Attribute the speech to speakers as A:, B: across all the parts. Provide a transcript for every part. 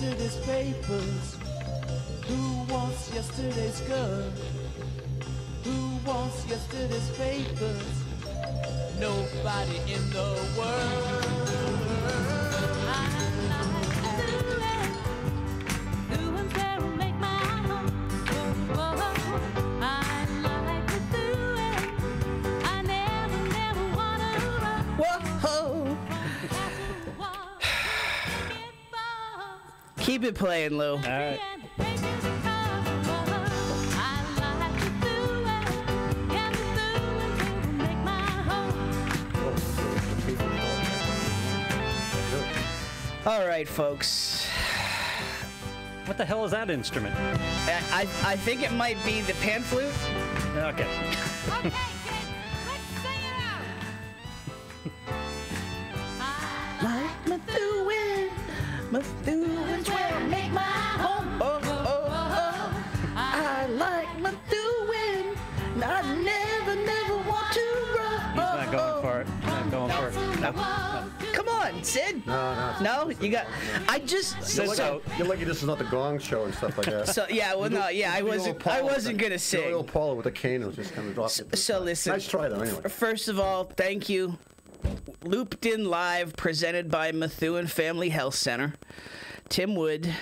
A: yesterday's papers? Who wants yesterday's girl? Who wants yesterday's papers? Nobody in the world.
B: Keep it playing, Lou.
C: All right.
B: All right, folks.
C: What the hell is that instrument?
B: I think it might be the pan flute.
C: Okay.
D: Okay, kids, let's sing it out.
B: Like Methuen's where I make my home. Oh, oh, oh. I like Methuen. I never want to run.
C: He's not going for it. Not going for it.
B: No. Come on, Sid.
E: No.
B: You got. I just.
E: You're lucky this is not the Gong Show and stuff like that.
B: So yeah, well, no, yeah, I wasn't gonna sing.
E: Old Paula with a cane was just kind of dropping.
B: So listen.
E: Nice try though. Anyway.
B: First of all, thank you. Looped in live, presented by Methuen Family Health Center. Tim Wood,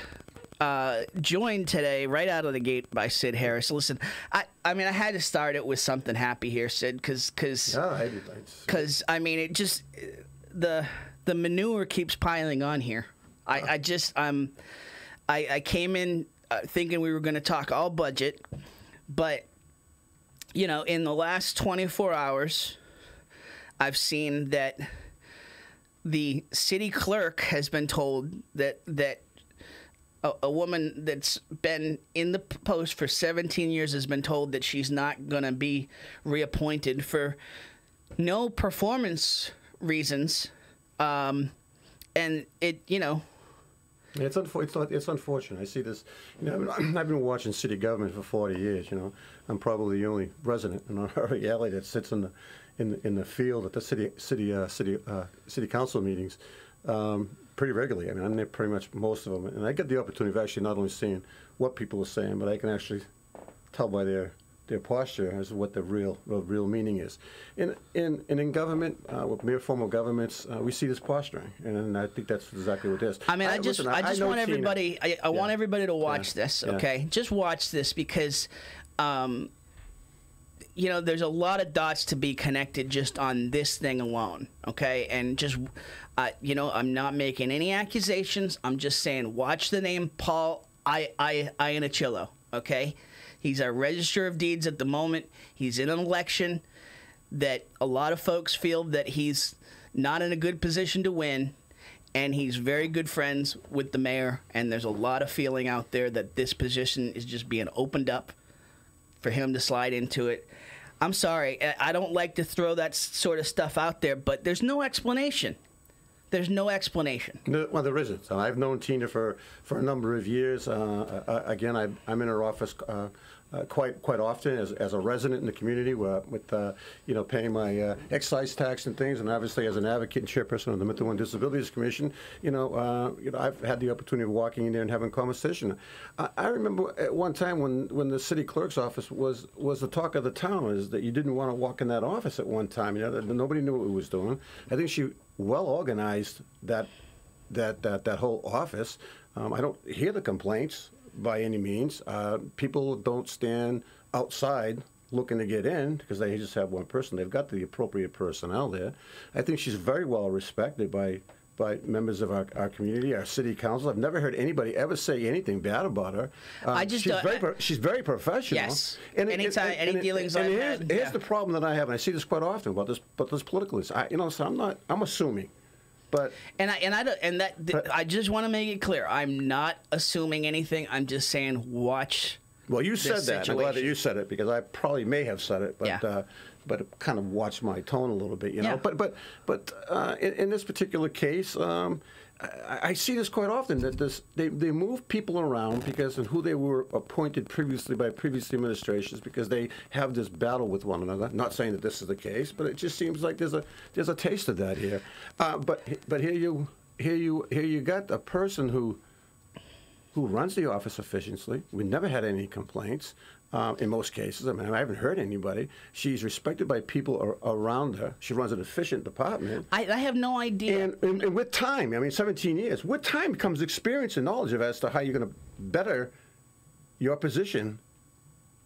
B: joined today right out of the gate by Sid Harris. Listen, I mean, I had to start it with something happy here, Sid, because I mean, it just the manure keeps piling on here. I came in thinking we were going to talk all budget, but you know, in the last 24 hours, I've seen that the city clerk has been told that a woman that's been in the post for 17 years has been told that she's not going to be reappointed for no performance reasons. And it, you know.
E: It's unfortunate. I see this. You know, I've been watching city government for 40 years. You know, I'm probably the only resident in our alley that sits in the field at the city council meetings pretty regularly. I mean, I'm there pretty much most of them, and I get the opportunity of actually not only seeing what people are saying, but I can actually tell by their posture as to what the real meaning is. In government, with mere formal governments, we see this posturing, and I think that's exactly what it is.
B: I mean, I just want everybody. I want everybody to watch this. Okay,
E: yeah.
B: Just watch this because. You know, there's a lot of dots to be connected just on this thing alone, okay? And just, you know, I'm not making any accusations. I'm just saying watch the name Paul Iannicillo, okay? He's our Register of Deeds at the moment. He's in an election that a lot of folks feel that he's not in a good position to win, and he's very good friends with the mayor, and there's a lot of feeling out there that this position is just being opened up for him to slide into it. I'm sorry, I don't like to throw that sort of stuff out there, but there's no explanation. There's no explanation.
E: No, well, there isn't. I've known Tina for a number of years. Again, I'm in her office quite often as a resident in the community with you know, paying my excise tax and things, and obviously as an advocate and chairperson of the Methuen Disabilities Commission, you know, I've had the opportunity of walking in there and having a conversation. I remember at one time when the city clerk's office was the talk of the town, is that you didn't want to walk in that office at one time. You know, nobody knew what it was doing. I think she well organized that whole office. I don't hear the complaints by any means. People don't stand outside looking to get in because they just have one person. They've got the appropriate personnel there. I think she's very well respected by members of our community, our city council. I've never heard anybody ever say anything bad about her. She's very professional.
B: Yes. Any dealings I've had.
E: Here's the problem that I have, and I see this quite often about this political. So I'm assuming. But
B: I just want to make it clear. I'm not assuming anything. I'm just saying watch.
E: Well, you said that.
B: Situation.
E: I'm glad that you said it because I probably may have said it, but but it kind of watch my tone a little bit, you know.
B: Yeah.
E: But in this particular case, I see this quite often that they move people around because of who they were appointed previously by previous administrations because they have this battle with one another. Not saying that this is the case, but it just seems like there's a taste of that here. But here you got a person who who runs the office efficiently. We never had any complaints in most cases. I mean, I haven't heard anybody. She's respected by people around her. She runs an efficient department.
B: I have no idea.
E: And with time, I mean, 17 years, with time comes experience and knowledge as to how you're going to better your position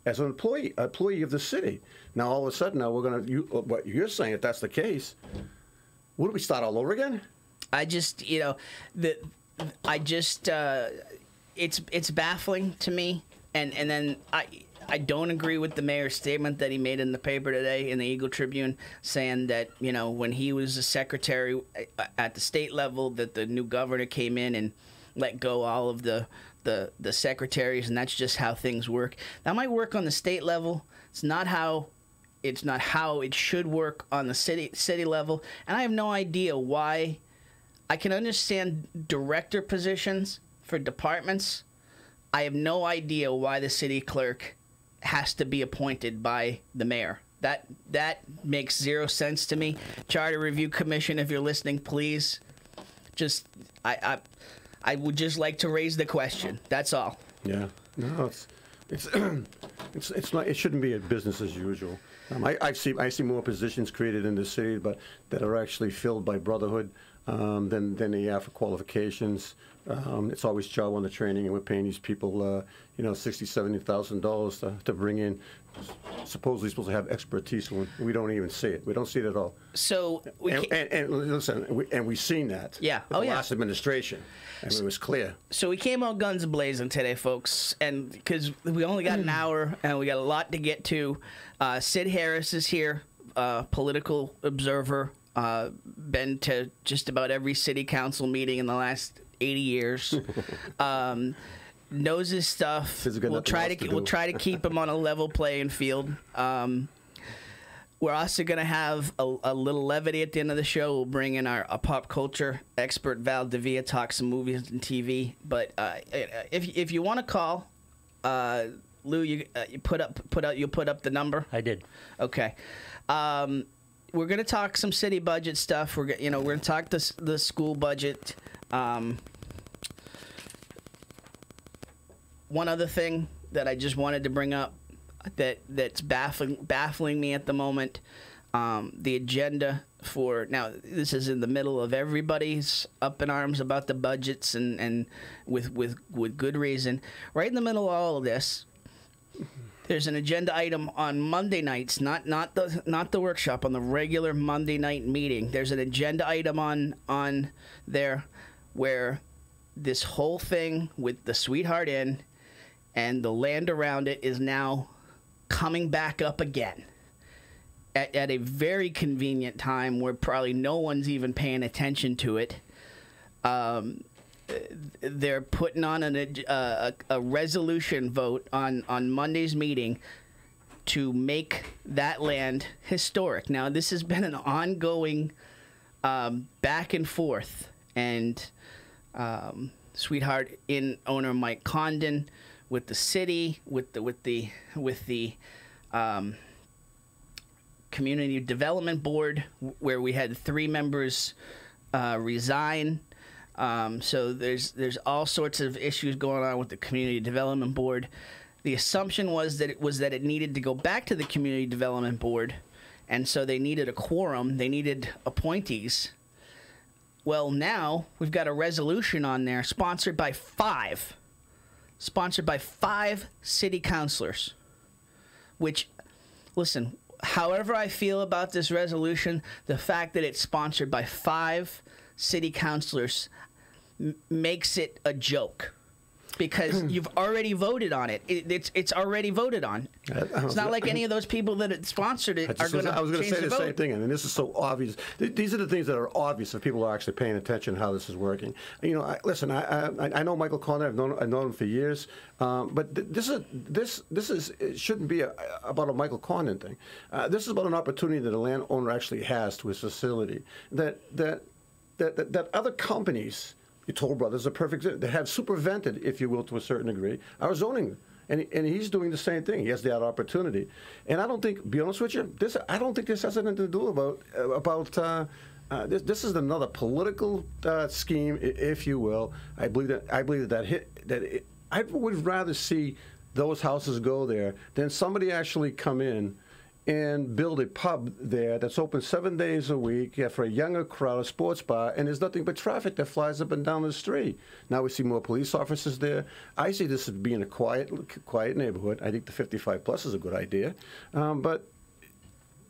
E: as an employee of the city. Now, all of a sudden, now we're going to, what you're saying, if that's the case, what do we start all over again?
B: I just, it's baffling to me. And then I don't agree with the mayor's statement that he made in the paper today in the Eagle Tribune, saying that, when he was a secretary at the state level, that the new governor came in and let go all of the secretaries, and that's just how things work. That might work on the state level. It's not how it should work on the city level. And I have no idea why. I can understand director positions for departments. I have no idea why the city clerk has to be appointed by the mayor. That makes zero sense to me. Charter Review Commission, if you're listening, please just I would just like to raise the question. That's all.
E: Yeah. No, it's not. It shouldn't be a business as usual. I see more positions created in the city, but that are actually filled by Brotherhood than they have for qualifications. It's always job on the training, and we're paying these people, $60,000, $70,000 to bring in. Supposedly supposed to have expertise when we don't even see it. We don't see it at all.
B: So
E: and listen, we've seen that.
B: Yeah.
E: With the last administration. I mean, it was clear.
B: So we came out guns blazing today, folks, and because we only got an hour and we got a lot to get to. Sid Harris is here, political observer, been to just about every city council meeting in the last 80 years. Knows his stuff. We'll try to keep him on a level playing field. We're also going to have a little levity at the end of the show. We'll bring in our pop culture expert, Val Davila, talk some movies and TV. But if you want to call, Lou, you put up the number.
C: I did.
B: Okay. We're going to talk some city budget stuff. We're going to talk the school budget. One other thing that I just wanted to bring up that's baffling me at the moment, the agenda for now. This is in the middle of everybody's up in arms about the budgets and with good reason. Right in the middle of all of this, there's an agenda item on Monday nights, not the workshop, on the regular Monday night meeting. There's an agenda item on there where this whole thing with the Sweetheart Inn and the land around it is now coming back up again at a very convenient time where probably no one's even paying attention to it. They're putting on a resolution vote on Monday's meeting to make that land historic. Now, this has been an ongoing back and forth, and Sweetheart Inn owner Mike Condon with the city, with the community development board, where we had 3 members resign. So there's all sorts of issues going on with the community development board. The assumption was that it needed to go back to the community development board, and so they needed a quorum. They needed appointees. Well, now we've got a resolution on there sponsored by 5 city councilors, which, listen, however I feel about this resolution, the fact that it's sponsored by 5 city councilors makes it a joke, because you've already voted on it. It's already voted on. It's not like any of those people that had sponsored it are going to change the vote.
E: I was going to say the same thing, and this is so obvious. These are the things that are obvious if people are actually paying attention to how this is working. Listen, I know Michael Conner. I've known him for years, but it shouldn't be about a Michael Conner thing. This is about an opportunity that a landowner actually has to his facility that other companies. Toll Brothers are perfect. They have supervented, if you will, to a certain degree, our zoning, and he's doing the same thing. He has that opportunity, and I don't think, be honest with you, I don't think this has anything to do about this is another political scheme, if you will. I believe I would rather see those houses go there than somebody actually come in and build a pub there that's open 7 days a week for a younger crowd, a sports bar, and there's nothing but traffic that flies up and down the street. Now we see more police officers there. I see this as being a quiet neighborhood. I think the 55 plus is a good idea, but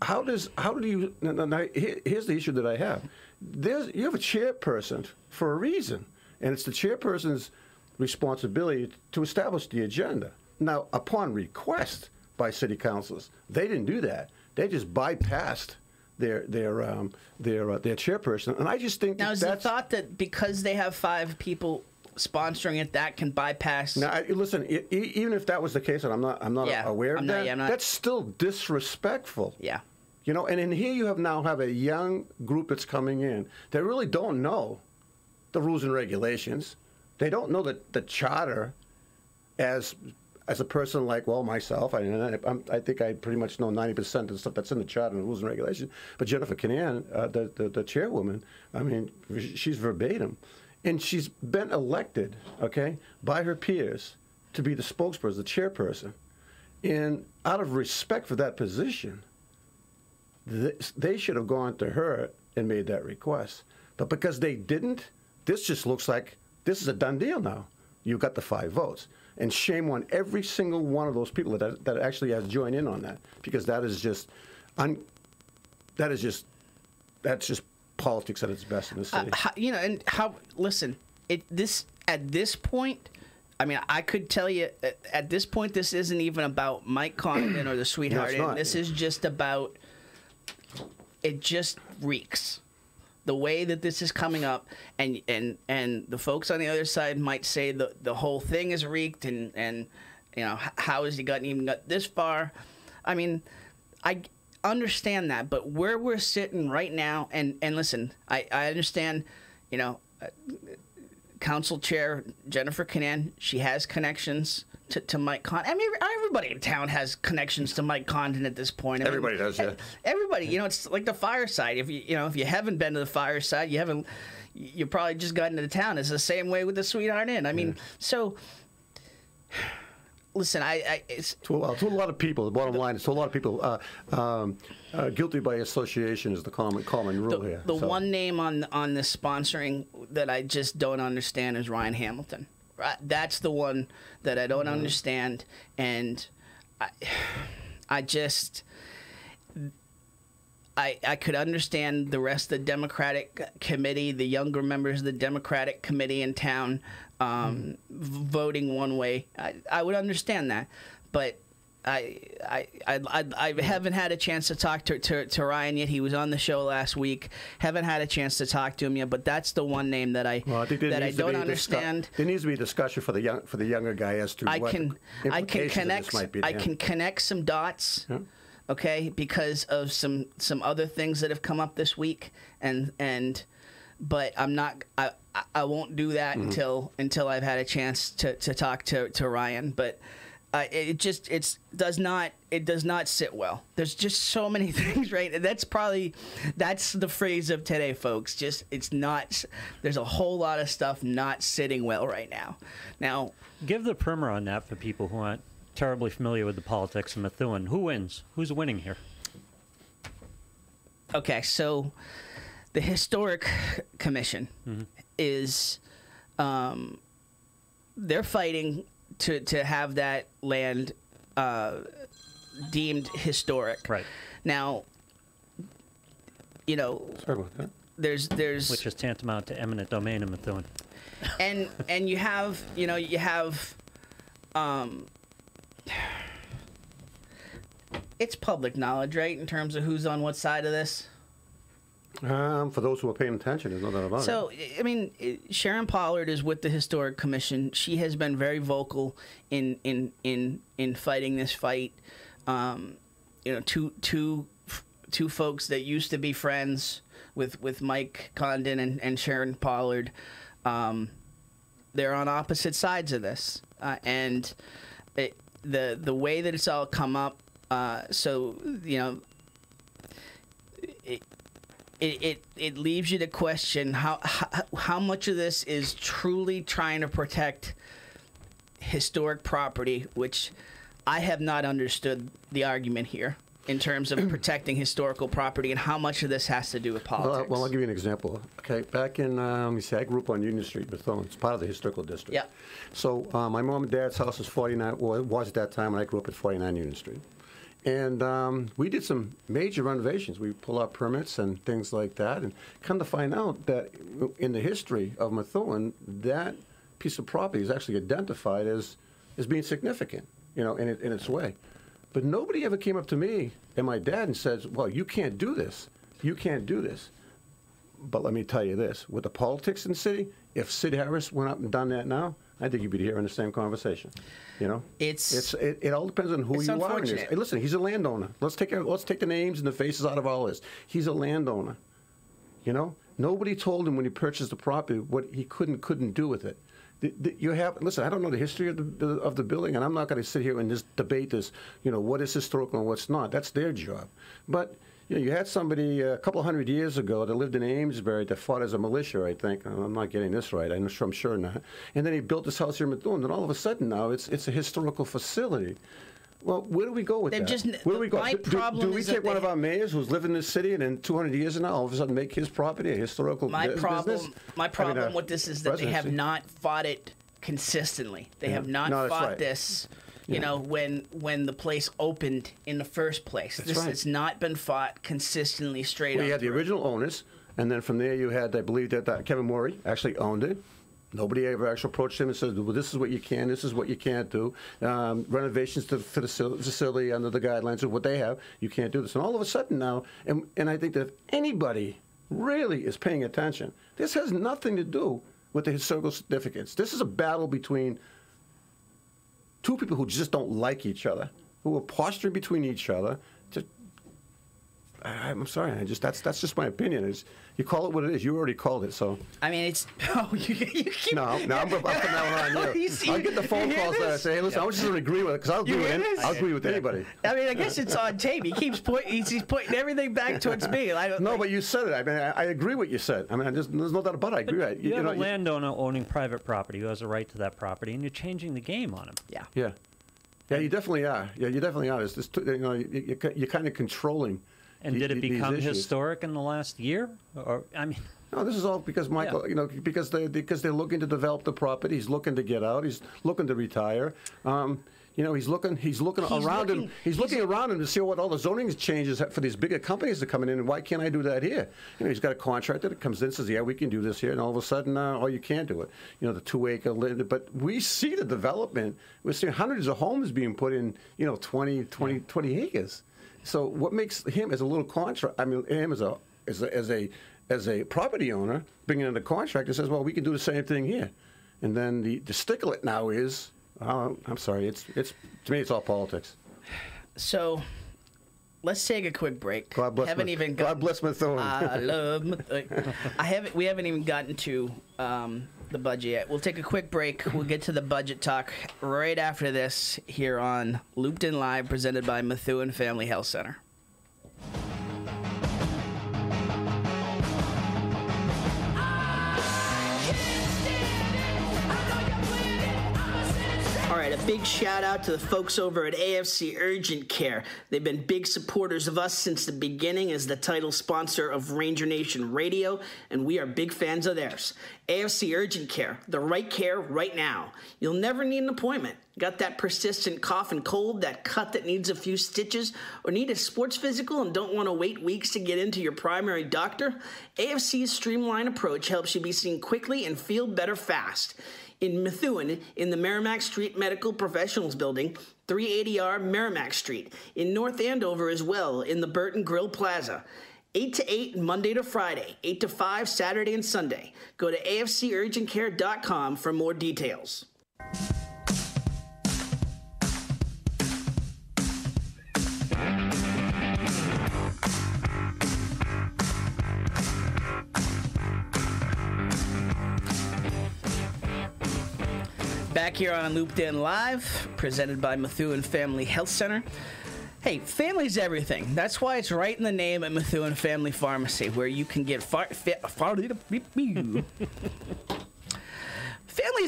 E: here's the issue that I have. You have a chairperson for a reason, and it's the chairperson's responsibility to establish the agenda. Now, upon request by city councilors, they didn't do that. They just bypassed their chairperson, and I just think
B: now is the thought that because they have 5 people sponsoring it, that can bypass.
E: Now, listen. Even if that was the case, and I'm not aware of that, that's still disrespectful.
B: Yeah.
E: You know, and in here you now have a young group that's coming in that really don't know the rules and regulations. They don't know the charter as a person like, well, myself. I think I pretty much know 90% of the stuff that's in the charter and the rules and regulations. But Jennifer Canan, the chairwoman, I mean, she's verbatim. And she's been elected, okay, by her peers to be the spokesperson, the chairperson. And out of respect for that position, they should have gone to her and made that request. But because they didn't, this just looks like this is a done deal now. You got the 5 votes. And shame on every single one of those people that actually has joined in on that, because that's just politics at its best in the city.
B: Listen, at this point, I mean, I could tell you at this point, this isn't even about Mike Condon or the Sweetheart Inn. This is just about, it just reeks. The way that this is coming up, and the folks on the other side might say the whole thing is reeked, and you know, how has he even got this far? I mean, I understand that, but where we're sitting right now, and listen, I understand, you know, Council Chair Jennifer Canan, she has connections to Mike Condon. I mean, everybody in town has connections to Mike Condon at this point.
E: Everybody does, yeah.
B: Everybody, you know, it's like the fireside. If you haven't been to the fireside, you probably just got into the town. It's the same way with the Sweetheart Inn. I mean, so listen, it's
E: to a lot of people. The bottom line is, to a lot of people, guilty by association is the common rule here.
B: The one name on the sponsoring that I just don't understand is Ryan Hamilton. That's the one that I don't understand, and I could understand the rest of the Democratic committee, the younger members of the Democratic committee in town voting one way. I would understand that, but I haven't had a chance to talk to Ryan yet. He was on the show last week. Haven't had a chance to talk to him yet, but that's the one name that I don't understand.
E: There needs to be a discussion for the younger guy as to what implications this might be.
B: I can connect some dots. Yeah. Okay, because of some other things that have come up this week, but I'm not. I won't do that until I've had a chance to talk to Ryan. But it does not sit well. There's just so many things, right? That's the phrase of today, folks. Just it's not. There's a whole lot of stuff not sitting well right now. Now,
C: give the primer on that for people who aren't terribly familiar with the politics of Methuen. Who wins? Who's winning here?
B: Okay, so the Historic Commission is they're fighting to have that land deemed historic.
C: Right.
B: Now, you know,
E: sorry about that.
B: There's
C: which is tantamount to eminent domain in Methuen.
B: And you have it's public knowledge, right, in terms of who's on what side of this.
E: For those who are paying attention, there's no doubt about it.
B: So, I mean, Sharon Pollard is with the Historic Commission. She has been very vocal in fighting this fight. Two folks that used to be friends with Mike Condon and Sharon Pollard, they're on opposite sides of this, and the way that it's all come up. it leaves you to question how much of this is truly trying to protect historic property, which I have not understood the argument here in terms of protecting historical property, and how much of this has to do with politics.
E: Well, I'll give you an example. Okay, back in, let me see, I grew up on Union Street, Bethune. It's part of the historical district.
B: Yeah.
E: So my mom and dad's house was 49, well, it was at that time, and I grew up at 49 Union Street. And we did some major renovations. We pulled out permits and things like that, and come to find out that in the history of Methuen, that piece of property is actually identified as being significant, you know, in its way. But nobody ever came up to me and my dad and says, well, you can't do this. You can't do this. But let me tell you this. With the politics in the city, if Sid Harris went up and done that now, I think you'd be hearing the same conversation. You know? It all depends on who you are. Hey, listen, he's a landowner. Let's take the names and the faces out of all this. He's a landowner. You know? Nobody told him when he purchased the property what he couldn't do with it. Listen, I don't know the history of the building, and I'm not going to sit here and just debate this, you know, what is historical and what's not. That's their job. But, you know, you had somebody a couple of hundred years ago that lived in Amesbury that fought as a militia, I think. I'm not getting this right. I'm sure not. And then he built this house here in Methuen, and all of a sudden now it's a historical facility. Well, where do we go with that? Where do we go? Do we take one of our mayors who's lived in this city and in 200 years from now, all of a sudden make his property a historical business?
B: My problem with this is that they have not fought it consistently. They have not fought this, you know, when the place opened in the first place. This has not been fought consistently straight up.
E: You had the original owners, and then from there you had, I believe that Kevin Morey actually owned it. Nobody ever actually approached him and said, well, this is what you can, this is what you can't do. Renovations to the facility under the guidelines of what they have, you can't do this. And all of a sudden now, and I think that if anybody really is paying attention, this has nothing to do with the historical significance. This is a battle between two people who just don't like each other, who are posturing between each other. I'm sorry. That's just my opinion. You call it what it is. You already called it. So
B: I mean, it's you keep,
E: no. I'm putting that one on you. I get the phone calls that I say, "Hey, listen, I just don't agree with it because I'll agree with anybody."
B: I mean, I guess it's on tape. He keeps he's pointing everything back towards me.
E: But you said it. I mean, I agree with what you said. I mean, there's no doubt about it. I agree.
C: You have a landowner owning private property who has a right to that property, and you're changing the game on him.
B: Yeah.
E: Yeah. Yeah, you definitely are. Yeah, you definitely are. You're kind of controlling.
C: And did it become historic in the last year? Or I mean,
E: no. This is all because Michael. You know, because they're looking to develop the property. He's looking to get out. He's looking to retire. You know, he's looking around him. He's looking around him to see what all the zoning changes for these bigger companies are coming in, and why can't I do that here? You know, he's got a contractor that comes in and says, yeah, we can do this here, and all of a sudden, oh, you can't do it. You know, the 2-acre land. But we see the development. We're seeing hundreds of homes being put in, you know, 20 acres. So what makes him as a little contract? I mean, him as a property owner bringing in a contract and says, well, we can do the same thing here. And then the sticklet now is, I'm sorry, it's to me it's all politics.
B: So let's take a quick break.
E: God bless Methuen.
B: I love. We haven't even gotten to the budget yet. We'll take a quick break. We'll get to the budget talk right after this here on Looped In Live, presented by Methuen Family Health Center. All right, a big shout out to the folks over at AFC Urgent Care. They've been big supporters of us since the beginning as the title sponsor of Ranger Nation Radio, and we are big fans of theirs. AFC Urgent Care, the right care right now. You'll never need an appointment. Got that persistent cough and cold, that cut that needs a few stitches, or need a sports physical and don't want to wait weeks to get into your primary doctor? AFC's streamlined approach helps you be seen quickly and feel better fast. In Methuen, in the Merrimack Street Medical Professionals Building, 380R Merrimack Street. In North Andover as well, in the Burton Grill Plaza. 8 to 8 Monday to Friday, 8 to 5 Saturday and Sunday. Go to afcurgentcare.com for more details. Back here on Looped In Live, presented by Methuen Family Health Center. Hey, family's everything. That's why it's right in the name at Methuen Family Pharmacy, where you can get Family's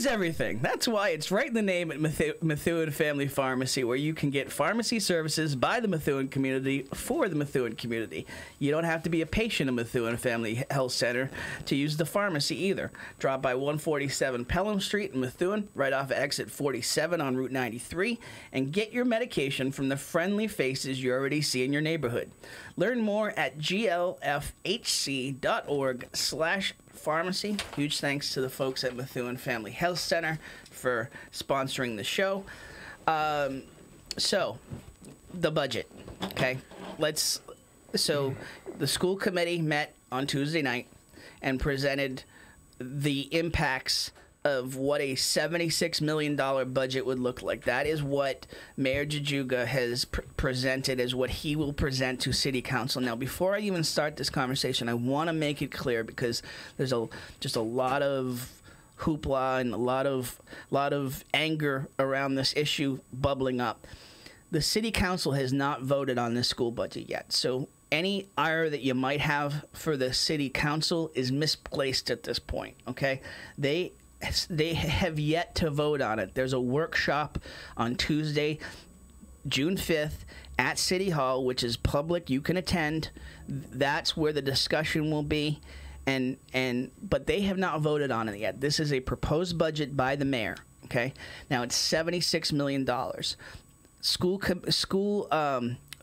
B: everything. That's why it's right in the name at Methuen Family Pharmacy, where you can get pharmacy services by the Methuen community for the Methuen community. You don't have to be a patient of Methuen Family Health Center to use the pharmacy either. Drop by 147 Pelham Street in Methuen, right off of exit 47 on Route 93, and get your medication from the friendly faces you already see in your neighborhood. Learn more at glfhc.org/pharmacy. Huge thanks to the folks at Methuen Family Health Center for sponsoring the show. So, the budget. Okay, So, the school committee met on Tuesday night and presented the impacts of what a $76 million budget would look like. That is what Mayor Jajuga has presented as what he will present to City Council. Now, before I even start this conversation, I want to make it clear, because there's just a lot of hoopla and a lot of anger around this issue bubbling up. The City Council has not voted on this school budget yet, so any ire that you might have for the City Council is misplaced at this point, okay? They have yet to vote on it. There's a workshop on Tuesday, June 5th at City Hall, which is public. You can attend. That's where the discussion will be. But they have not voted on it yet. This is a proposed budget by the mayor, okay? Now, it's $76 million. School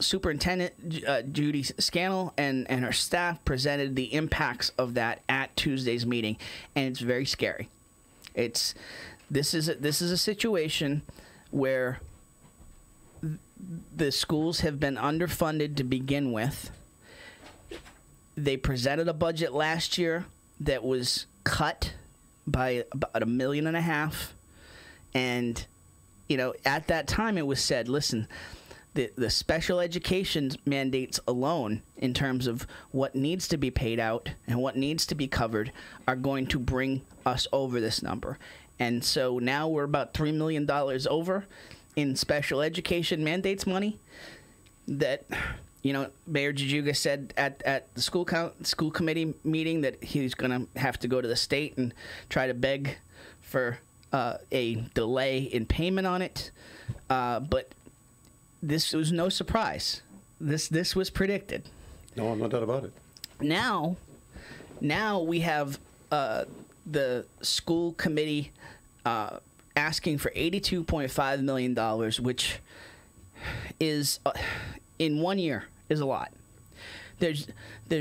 B: Superintendent Judy Scannell and her staff presented the impacts of that at Tuesday's meeting, and it's very scary. This is a situation where the schools have been underfunded to begin with. They presented a budget last year that was cut by about $1.5 million, and at that time it was said, listen, the special education mandates alone, in terms of what needs to be paid out and what needs to be covered, are going to bring us over this number. And so now we're about $3 million over in special education mandates money that, Mayor Jajuga said at the school committee meeting that he's going to have to go to the state and try to beg for a delay in payment on it. But this was no surprise. This was predicted.
E: No, no doubt about it.
B: Now we have the school committee asking for $82.5 million, which is in 1 year is a lot. There's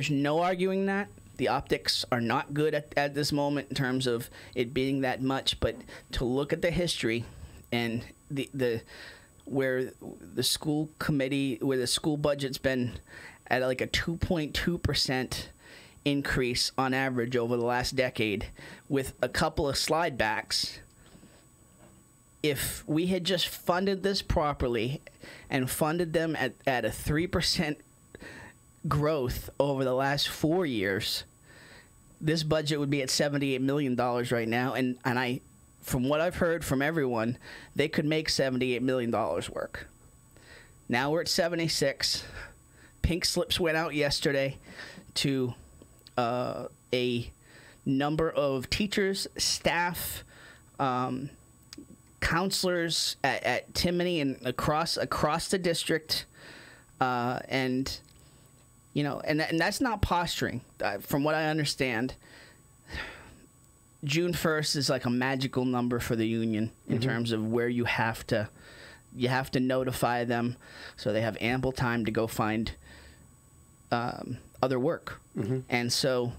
B: no arguing that. The optics are not good at this moment in terms of it being that much, but to look at the history and where the school budget's been at like a 2.2% increase on average over the last decade, with a couple of slide backs. If we had just funded this properly and funded them at a 3% growth over the last 4 years, this budget would be at $78 million right now. And from what I've heard from everyone, they could make $78 million work. Now we're at 76. Pink slips went out yesterday to a number of teachers, staff, counselors at Timony and across the district, and that's not posturing. From what I understand, June 1st is like a magical number for the union in terms of where you have to notify them, so they have ample time to go find other work. And so,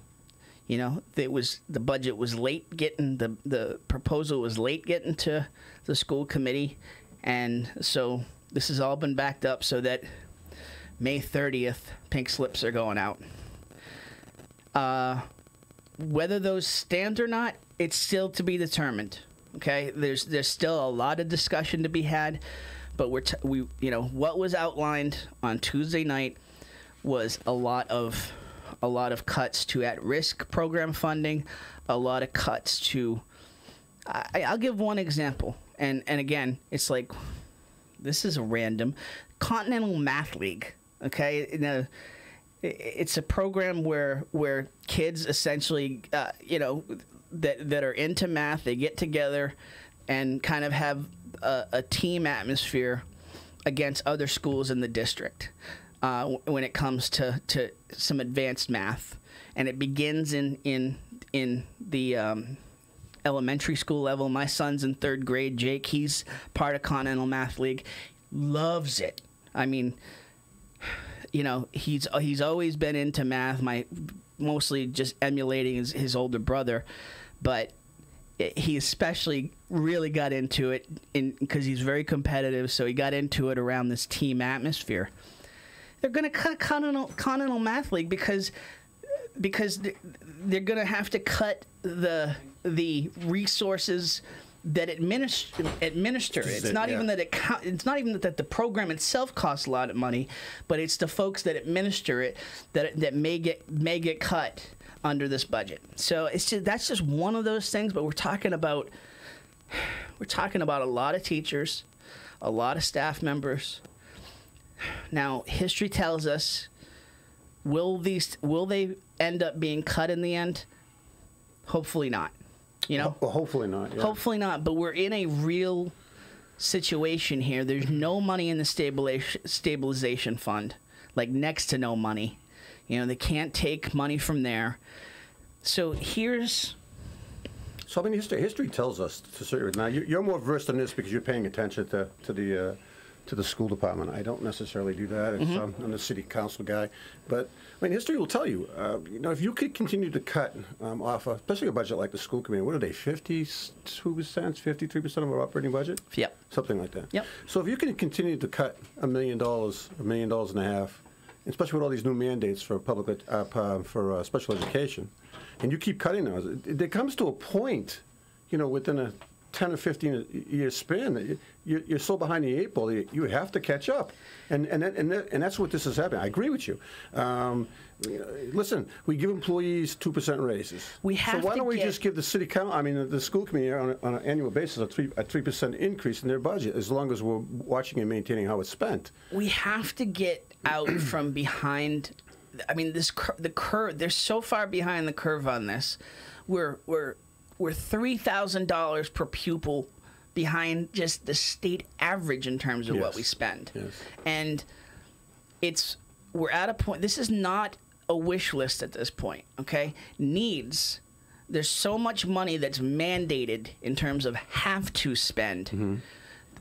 B: the budget was late getting, the proposal was late getting to the school committee, and so this has all been backed up so that May 30th, pink slips are going out. Whether those stand or not, it's still to be determined. Okay, there's still a lot of discussion to be had, but what was outlined on Tuesday night was a lot of cuts to at-risk program funding, a lot of cuts to. I'll give one example, and again, it's like, this is a random Continental Math League. Okay, now it's a program where kids essentially, that are into math, they get together and kind of have a team atmosphere against other schools in the district when it comes to some advanced math, and it begins in the elementary school level. My son's in 3rd grade. Jake, he's part of Continental Math League, loves it. I mean, he's always been into math. Mostly just emulating his older brother, but he especially really got into it because he's very competitive. So he got into it around this team atmosphere. They're going to cut Continental Math League because they're going to have to cut the resources that administer it. It's not even that it's not even that the program itself costs a lot of money, but it's the folks that administer it that may get cut under this budget. So that's just one of those things. But we're talking about a lot of teachers, a lot of staff members. Now, history tells us, will they end up being cut in the end? Hopefully not. Well,
E: hopefully not. Yeah.
B: Hopefully not. But we're in a real situation here. There's no money in the stabilization fund, like next to no money. They can't take money from there. So here's.
E: So I mean, history tells us to certain. Now you're more versed in this because you're paying attention to the school department. I don't necessarily do that. It's, I'm the city council guy, but I mean, history will tell you. If you could continue to cut off, especially a budget like the school committee, what are they? 52%, 53% of our operating budget?
B: Yep.
E: Something like that.
B: Yep.
E: So if you can continue to cut $1 million, $1.5 million, especially with all these new mandates for for special education, and you keep cutting those, it comes to a point, within a 10 or 15 year span, you're so behind the 8 ball, you have to catch up, and that's what this is happening. I agree with you. Listen, we give employees 2% raises. So why don't we just give the the school committee on an annual basis a 3% increase in their budget, as long as we're watching and maintaining how it's spent. We
B: have to get out from behind. I mean, the curve. They're so far behind the curve on this. We're $3,000 per pupil behind just the state average in terms of what we spend.
E: Yes.
B: And we're at a point. This is not a wish list at this point. Okay, needs. There's so much money that's mandated in terms of have to spend. Mm-hmm.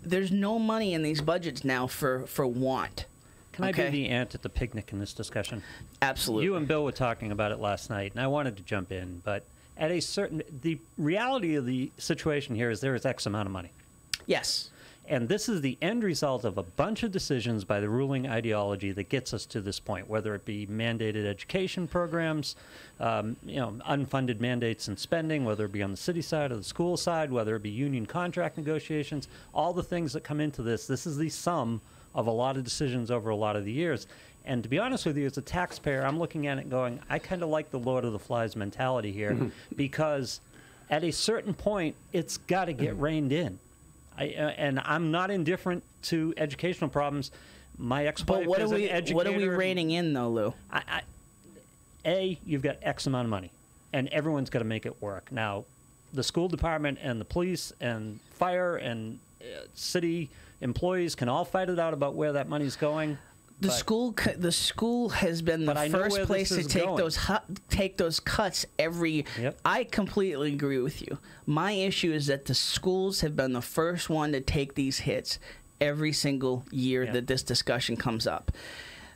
B: There's no money in these budgets now for want.
C: Can I be the ant at the picnic in this discussion?
B: Absolutely.
C: You and Bill were talking about it last night, and I wanted to jump in, but the reality of the situation here is there is X amount of money.
B: Yes.
C: And this is the end result of a bunch of decisions by the ruling ideology that gets us to this point, whether it be mandated education programs, unfunded mandates and spending, whether it be on the city side or the school side, whether it be union contract negotiations, all the things that come into this. This is the sum of a lot of decisions over a lot of the years. And to be honest with you, as a taxpayer, I'm looking at it going, I kind of like the Lord of the Flies mentality here, because at a certain point, it's got to get reined in. And I'm not indifferent to educational problems. My ex-wife is an educator.
B: What are we reining in, though, Lou?
C: You've got X amount of money, and everyone's got to make it work. Now, the school department and the police and fire and city employees can all fight it out about where that money's going.
B: The school has been the first place to take those cuts every.
C: Yep.
B: I completely agree with you. My issue is that the schools have been the first one to take these hits every single year that this discussion comes up.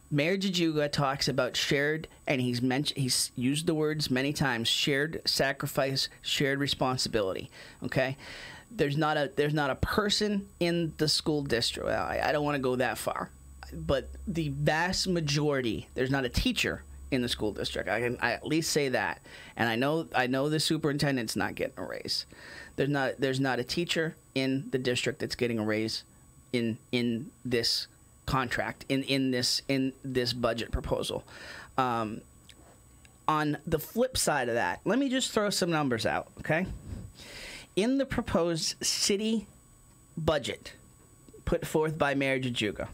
B: Mayor Jajuga talks about shared, and he's used the words many times: shared sacrifice, shared responsibility. Okay. There's not a person in the school district. Well, I don't want to go that far. But the vast majority, there's not a teacher in the school district. I at least say that. And I know the superintendent's not getting a raise. There's not a teacher in the district that's getting a raise in this contract, in this budget proposal. On the flip side of that, let me just throw some numbers out, okay? In the proposed city budget put forth by Mayor Jajuga.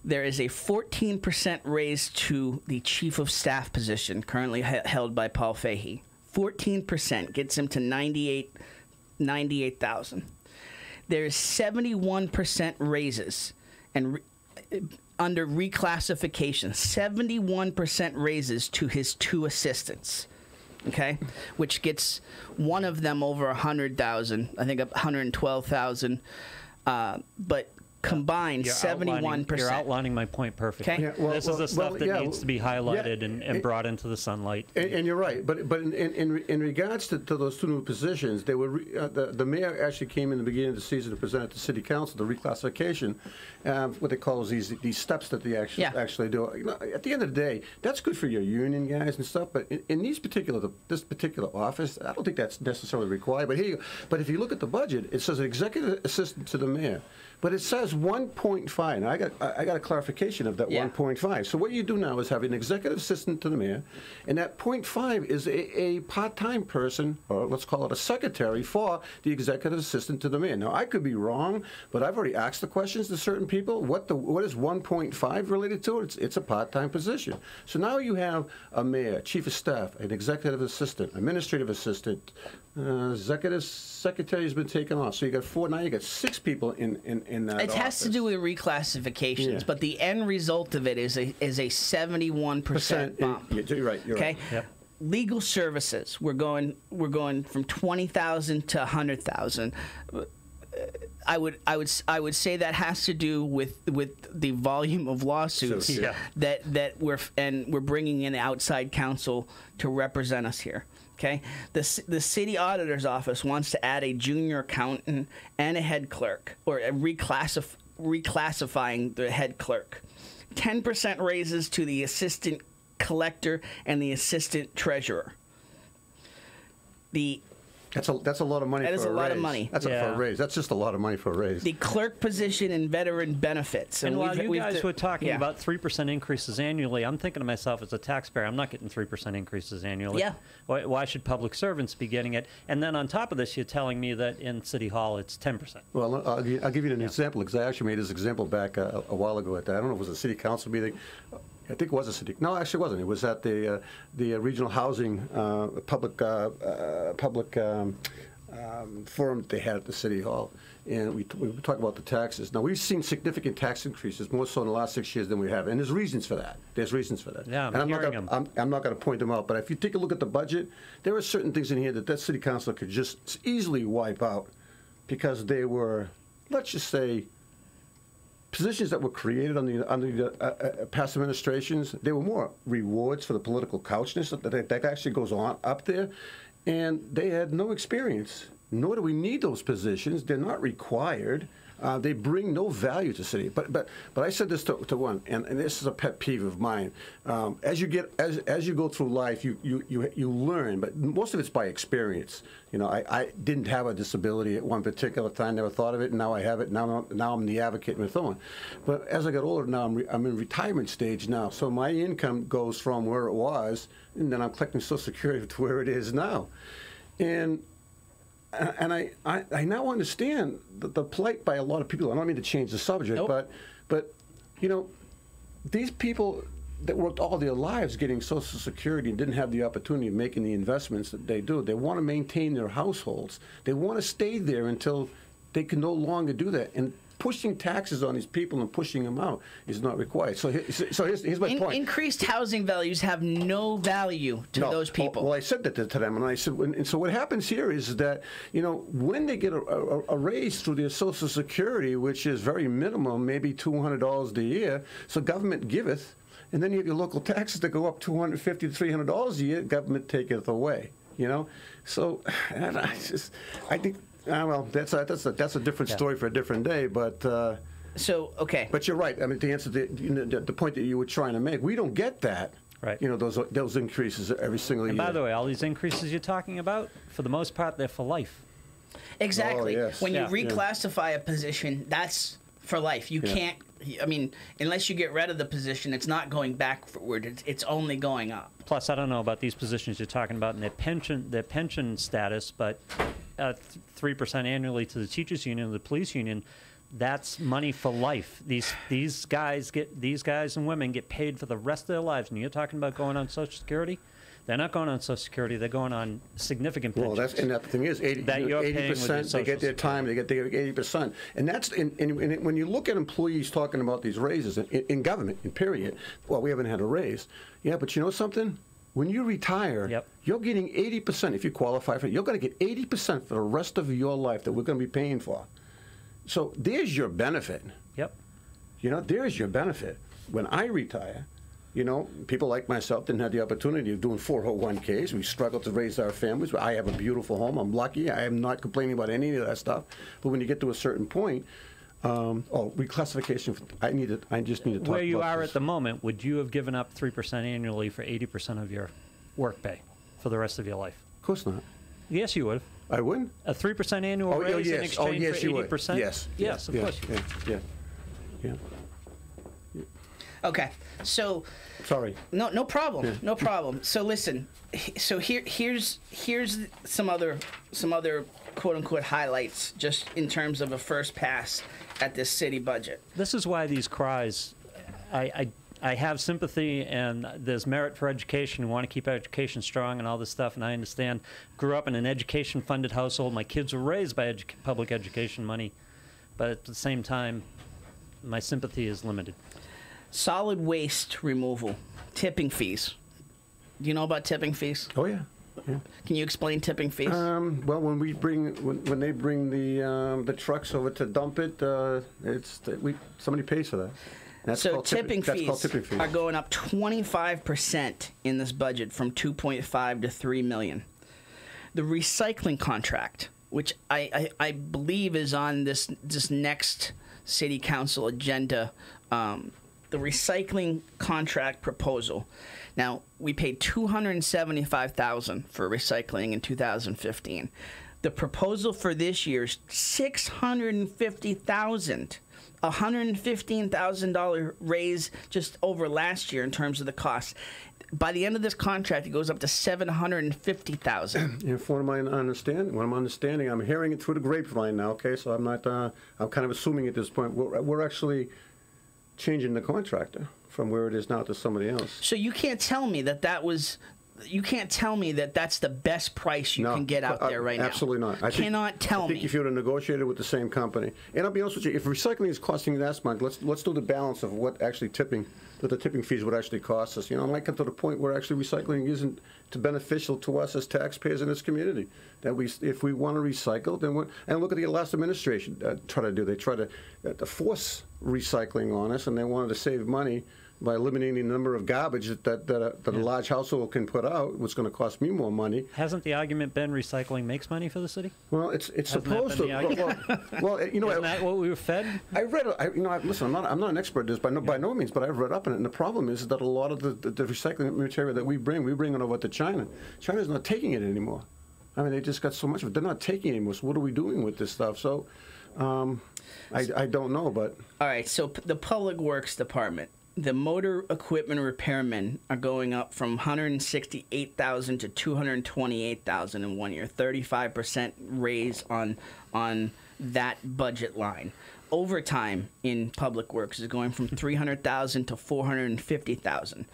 B: There is a 14% raise to the chief of staff position, currently held by Paul Fahey. 14% gets him to 98,000. There's 71% raises and under reclassification, 71% raises to his 2 assistants. Okay, which gets one of them over 100,000. I think 112,000. But combined, 71%.
C: You're outlining my point perfectly.
B: Okay.
E: Yeah, well,
C: this is the stuff that needs to be highlighted
E: yeah,
C: and brought into the sunlight.
E: And you're right, but in regards to those 2 new positions, they were the mayor actually came in the beginning of the season to present to City Council the reclassification, what they call these steps that they actually do. You know, at the end of the day, that's good for your union guys and stuff, but in this particular office, I don't think that's necessarily required. But but if you look at the budget, it says executive assistant to the mayor. But it says 1.5. Now, I got a clarification of that 1.5. So what you do now is have an executive assistant to the mayor, and that 0.5 is a part-time person, or let's call it a secretary, for the executive assistant to the mayor. Now, I could be wrong, but I've already asked the questions to certain people. What is 1.5 related to? It's a part-time position. So now you have a mayor, chief of staff, an executive assistant, administrative assistant, executive secretary has been taken off. So you got 4. Now you got 6 people in that
B: It has to do with reclassifications, but the end result of it is a 71% bump.
E: You're right. You're
B: okay.
E: right.
C: Yep.
B: Legal services, we're going from 20,000 to 100,000. I would say that has to do with the volume of lawsuits that we're bringing in outside counsel to represent us here. Okay, the city auditor's office wants to add a junior accountant and a head clerk, or reclassifying the head clerk. 10% raises to the assistant collector and the assistant treasurer.
E: That's a lot of money.
B: That is a lot of money.
E: That's for a raise. That's just a lot of money for a raise.
B: The clerk position and veteran benefits.
C: And while you guys were talking about 3% increases annually, I'm thinking to myself, as a taxpayer, I'm not getting 3% increases annually.
B: Yeah.
C: Why should public servants be getting it? And then on top of this, you're telling me that in City Hall it's 10%.
E: Well, I'll give you an example, because I actually made this example back a while ago. I don't know if it was a city council meeting. I think it was a city. No, actually, it wasn't. It was at the regional housing public forum that they had at the city hall, and we talk about the taxes. Now, we've seen significant tax increases, more so in the last 6 years than we have, and there's reasons for that.
C: Yeah,
E: and I'm not going to point them out, but if you take a look at the budget, there are certain things in here that city council could just easily wipe out, because they were, let's just say, positions that were created under the past administrations. They were more rewards for the political couchness that actually goes on up there, and they had no experience. Nor do we need those positions. They're not required. They bring no value to the city. But I said this to one, and this is a pet peeve of mine. As you go through life, you learn, but most of it's by experience. You know, I didn't have a disability at one particular time, never thought of it, and now I have it. Now I'm the advocate and so on. But as I got older, now I'm in retirement stage now, so my income goes from where it was, and then I'm collecting Social Security to where it is now, and I now understand the plight by a lot of people. I don't mean to change the subject, but you know, these people that worked all their lives getting Social Security and didn't have the opportunity of making the investments that they do. They want to maintain their households. They want to stay there until they can no longer do that. And pushing taxes on these people and pushing them out is not required. So here's my point.
B: Increased housing values have no value to those people.
E: Well, I said that to them, and I said, and so what happens here is that, you know, when they get a raise through their Social Security, which is very minimum, maybe $200 a year, so government giveth, and then you have your local taxes that go up $250 to $300 a year, government taketh away. You know, so and I think. Well, that's a different story for a different day, but.
B: Okay.
E: But you're right. I mean, to answer the point that you were trying to make, we don't get that.
C: Right.
E: You know, those increases every single year.
C: And by the way, all these increases you're talking about, for the most part, they're for life.
B: Exactly.
E: Oh, yes.
B: When you reclassify a position, that's for life. You can't. I mean, unless you get rid of the position, it's not going backward. It's only going up.
C: Plus, I don't know about these positions you're talking about in their pension status, but 3% annually to the teachers union, the police union, That's money for life. These guys and women get paid for the rest of their lives. And you're talking about going on Social Security? They're not going on Social Security. They're going on significant pensions.
E: Well, the thing is, 80%, they get their time, they get 80%. And that's, and when you look at employees talking about these raises in government, in period, well, we haven't had a raise. Yeah, but you know something? When you retire, you're getting 80%. If you qualify for it, you're going to get 80% for the rest of your life that we're going to be paying for. So there's your benefit.
C: Yep.
E: You know, there's your benefit. When I retire, you know, people like myself didn't have the opportunity of doing 401ks. We struggled to raise our families. I have a beautiful home. I'm lucky. I am not complaining about any of that stuff. But when you get to a certain point, reclassification, I just need to talk
C: where you
E: about
C: are
E: this.
C: at the moment, would you have given up 3% annually for 80% of your work pay for the rest of your life?
E: Of course not.
C: Yes, you would have.
E: I wouldn't.
C: A 3% annual raise in exchange
E: yes,
C: for
E: you
C: 80%?
E: would. Yes.
C: Yes, of course you would.
E: Yeah.
B: Okay, so
E: Sorry.
B: no problem, no problem. So listen, so here's some other quote unquote highlights just in terms of a first pass at this city budget.
C: This is why these cries, I have sympathy, and there's merit for education. We want to keep education strong and all this stuff, and I understand. Grew up in an education-funded household. My kids were raised by public education money, but at the same time, my sympathy is limited.
B: Solid waste removal, tipping fees. Do you know about tipping fees?
E: Oh, yeah.
B: Can you explain tipping fees?
E: Well, when they bring the trucks over to dump it, somebody pays for that. That's
B: so
E: called
B: tipping fees
E: fees
B: are going up 25% in this budget, from 2.5 to 3 million. The recycling contract, which I believe is on this next city council agenda, the recycling contract proposal. Now, we paid $275,000 for recycling in 2015. The proposal for this year is $650,000. $115,000 raise just over last year in terms of the cost. By the end of this contract, it goes up to $750,000.
E: And from what I'm understanding, I'm hearing it through the grapevine now. Okay, so I'm not. I'm kind of assuming at this point we're actually changing the contractor from where it is now to somebody else.
B: So you can't tell me you can't tell me that that's the best price you can get out there right now.
E: Absolutely not. I think if you would have negotiated with the same company, and I'll be honest with you, if recycling is costing you that much, let's do the balance of what actually the tipping fees would actually cost us. You know, it might come to the point where actually recycling isn't beneficial to us as taxpayers in this community. That if we want to recycle, then and look at the last administration try to do. They try to force recycling on us, and they wanted to save money by eliminating the number of garbage that a large household can put out, which is going to cost me more money.
C: Hasn't the argument been recycling makes money for the city?
E: Well, it's supposed to. Well, you know,
C: isn't that what we were fed?
E: I read. Listen, I'm not an expert at this by no means, but I've read up on it. And the problem is that a lot of the recycling material that we bring it over to China. China's not taking it anymore. I mean, they just got so much of it. They're not taking it anymore. So what are we doing with this stuff? So, I don't know, but
B: all right. So the Public Works Department. The motor equipment repairmen are going up from 168,000 to 228,000 in 1 year, 35% raise on that budget line. Overtime in Public Works is going from 300,000 to 450,000.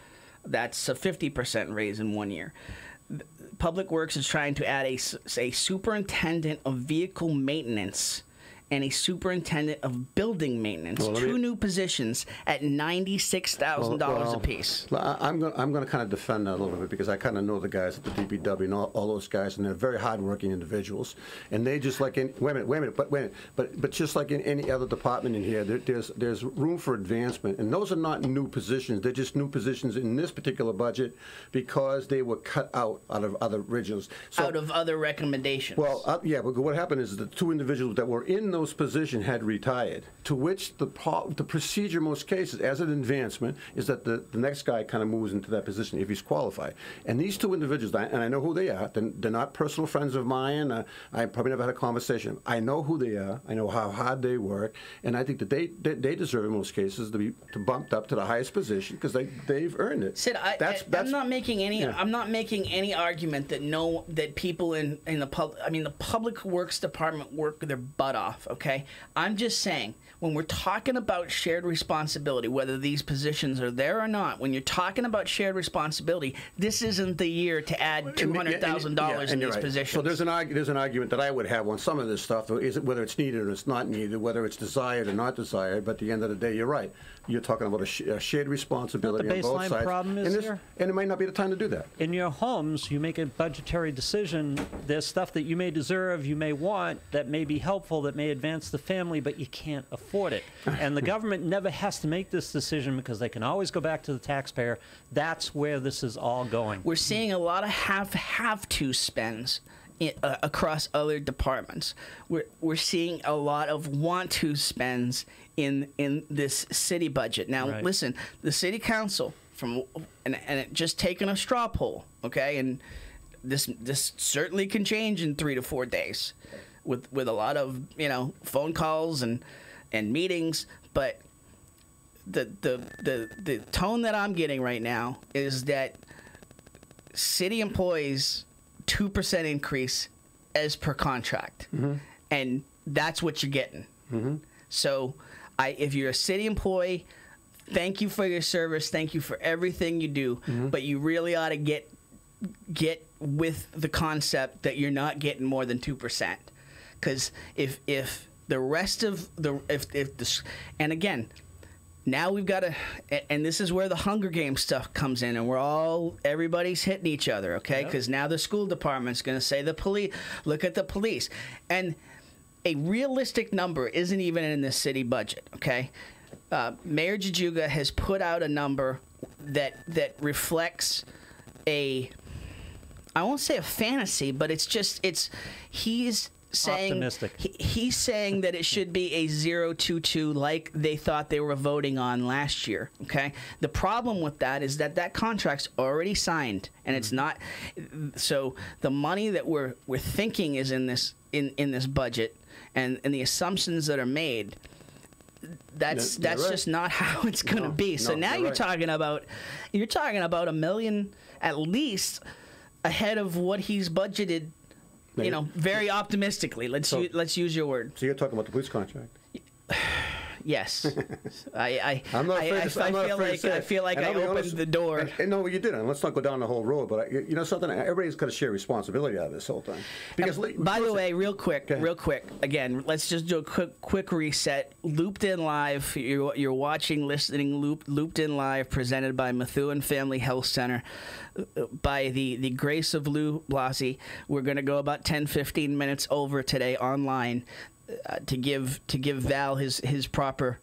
B: That's a 50% raise in 1 year. Public Works is trying to add a superintendent of vehicle maintenance and a superintendent of building maintenance, two new positions at $96,000 apiece.
E: I'm going to kind of defend that a little bit because I kind of know the guys at the DPW and all those guys, and they're very hardworking individuals. And they just like but just like in any other department in here, there's room for advancement, and those are not new positions. They're just new positions in this particular budget because they were cut out of other regions. So,
B: out of other recommendations.
E: Well, yeah, but what happened is the two individuals that were in those positions had retired, to which the procedure in most cases, as an advancement, is that the next guy kind of moves into that position if he's qualified. And these two individuals, and I know who they are, they're not personal friends of mine, I probably never had a conversation. I know who they are, I know how hard they work, and I think that they deserve in most cases to be bumped up to the highest position because they've earned it.
B: Sid, I'm not making any. Yeah. I'm not making any argument that people in the public, the Public Works Department work their butt off. okay? I'm just saying, when we're talking about shared responsibility, whether these positions are there or not, when you're talking about shared responsibility, this isn't the year to add $200,000 in these positions.
E: So there's an argument that I would have on some of this stuff, is it whether it's needed or it's not needed, whether it's desired or not desired. But at the end of the day, you're right. You're talking about a shared responsibility on both sides.
C: The baseline problem is here?
E: And it might not be the time to do that.
C: In your homes, you make a budgetary decision. There's stuff that you may deserve, you may want, that may be helpful, that may advance the family, but you can't afford it. And the government never has to make this decision because they can always go back to the taxpayer. That's where this is all going.
B: We're seeing a lot of have-to spends across other departments. We're seeing a lot of want-to spends in this city budget. Now,
C: Right.
B: listen, the city council and it just taking a straw poll, okay, and this certainly can change in 3 to 4 days, with a lot of phone calls and meetings, but the tone that I'm getting right now is that city employees 2% increase as per contract, and that's what you're getting. So, if you're a city employee, thank you for your service, thank you for everything you do, but you really ought to get with the concept that you're not getting more than 2%, because if the rest of and again, now we've got to, and this is where the Hunger Games stuff comes in, and everybody's hitting each other, okay? Because now the school department's going to say the police, look at the police, and a realistic number isn't even in the city budget, okay? Mayor Jajuga has put out a number that reflects I won't say a fantasy, but he's saying
C: optimistic.
B: He's saying that it should be a 022 like they thought they were voting on last year. Okay, the problem with that is that contract's already signed, and it's not. So the money that we're thinking is in this budget, and the assumptions that are made, that's
E: right.
B: just not how it's going to be. So now you're talking about $1 million at least ahead of what he's budgeted. Very optimistically. Let's use your word.
E: So you're talking about the police contract?
B: Yes. I feel like I opened the door.
E: No, you didn't. Let's not go down the whole road. But something. Everybody's got to share responsibility out of this whole thing. Because
B: by the way, real quick. Again, let's just do a quick reset. Looped In Live. You're watching, listening. Looped In Live, presented by Methuen Family Health Center. By the grace of Lou Blasi, we're going to go about 10-15 minutes over today online. To give Val his proper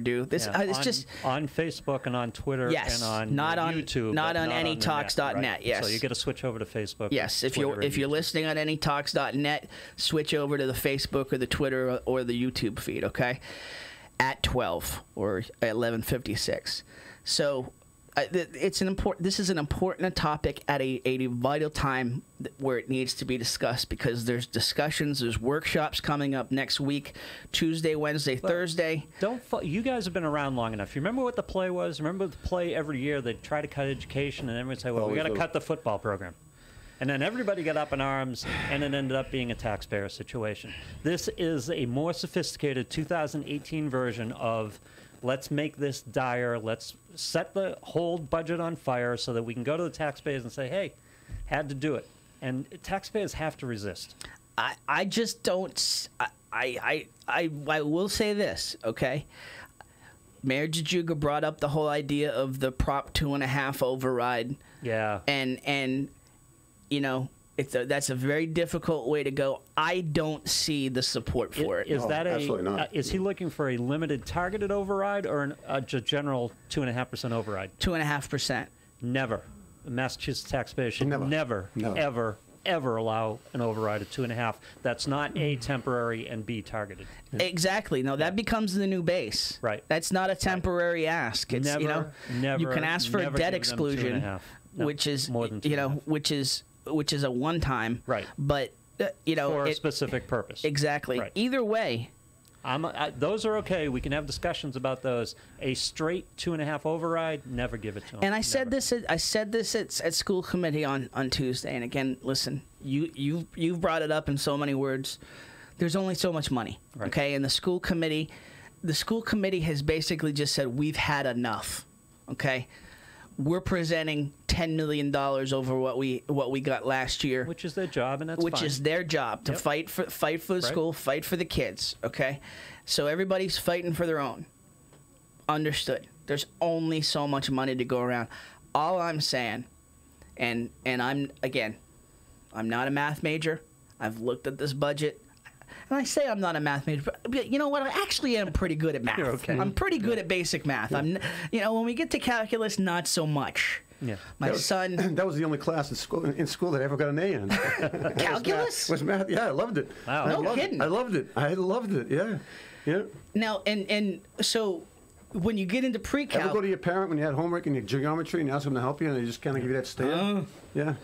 B: due. This it's just
C: on Facebook and on Twitter and on YouTube,
B: not on anytalks.net.
C: Right?
B: Yes,
C: so you got to switch over to Facebook.
B: Yes, if you're listening on anytalks.net, switch over to the Facebook or the Twitter or the YouTube feed. Okay, at 12 or 11:56. So. This is an important topic at a vital time where it needs to be discussed, because there's workshops coming up next week, Tuesday, Wednesday, Thursday.
C: You guys have been around long enough. You remember what the play was? Remember the play every year? They'd try to cut education, and everyone would say, well, we got to cut the football program. And then everybody got up in arms, and it ended up being a taxpayer situation. This is a more sophisticated 2018 version of let's make this dire. Let's set the whole budget on fire so that we can go to the taxpayers and say, hey, had to do it. And taxpayers have to resist.
B: I just don't. I will say this, okay? Mayor Jajuga brought up the whole idea of the Prop 2.5 override.
C: Yeah.
B: And that's a very difficult way to go. I don't see the support for it.
C: Is that
E: absolutely not.
C: Is he looking for a limited targeted override or a general 2.5% override?
B: 2.5%.
C: Never. Massachusetts taxpayers should never, ever allow an override of 2.5. That's not A, temporary, and B, targeted.
B: Exactly. No, that becomes the new base.
C: Right.
B: That's not a temporary ask. It's
C: never,
B: you can ask for a debt exclusion,
C: No,
B: which is
C: more than 2.5.
B: which is a one-time,
C: right?
B: But
C: for a specific purpose.
B: Exactly. Right. Either way,
C: those are okay. We can have discussions about those. A straight 2.5 override, never give it to them.
B: And I said this at school committee on Tuesday. And again, listen, you've brought it up in so many words. there's only so much money,
C: Right.
B: okay? And the school committee has basically just said we've had enough, okay? We're presenting $10 million over what we got last year,
C: Which is their job, and that's
B: which
C: fine.
B: is their job to
C: Yep.
B: fight for the
C: Right.
B: school, fight for the kids, okay? So everybody's fighting for their own. Understood. There's only so much money to go around. All I'm saying, and I'm not a math major. I've looked at this budget. And I say I'm not a math major, but you know what? I actually am pretty good at math.
C: You're okay.
B: I'm pretty good at basic math. I'm, when we get to calculus, not so much.
C: Yeah.
B: My son,
E: That was the only class in school that I ever got an A in.
B: calculus?
E: Was math? Yeah, I loved it.
C: Wow.
E: I
C: No
E: loved
B: kidding.
E: It. I loved it. I loved it. Yeah, yeah.
B: Now, and so when you get into
E: Ever go
B: pre-cal,
E: to your parent when you had homework in your geometry and ask them to help you, and they just kind of give you that stare? Yeah.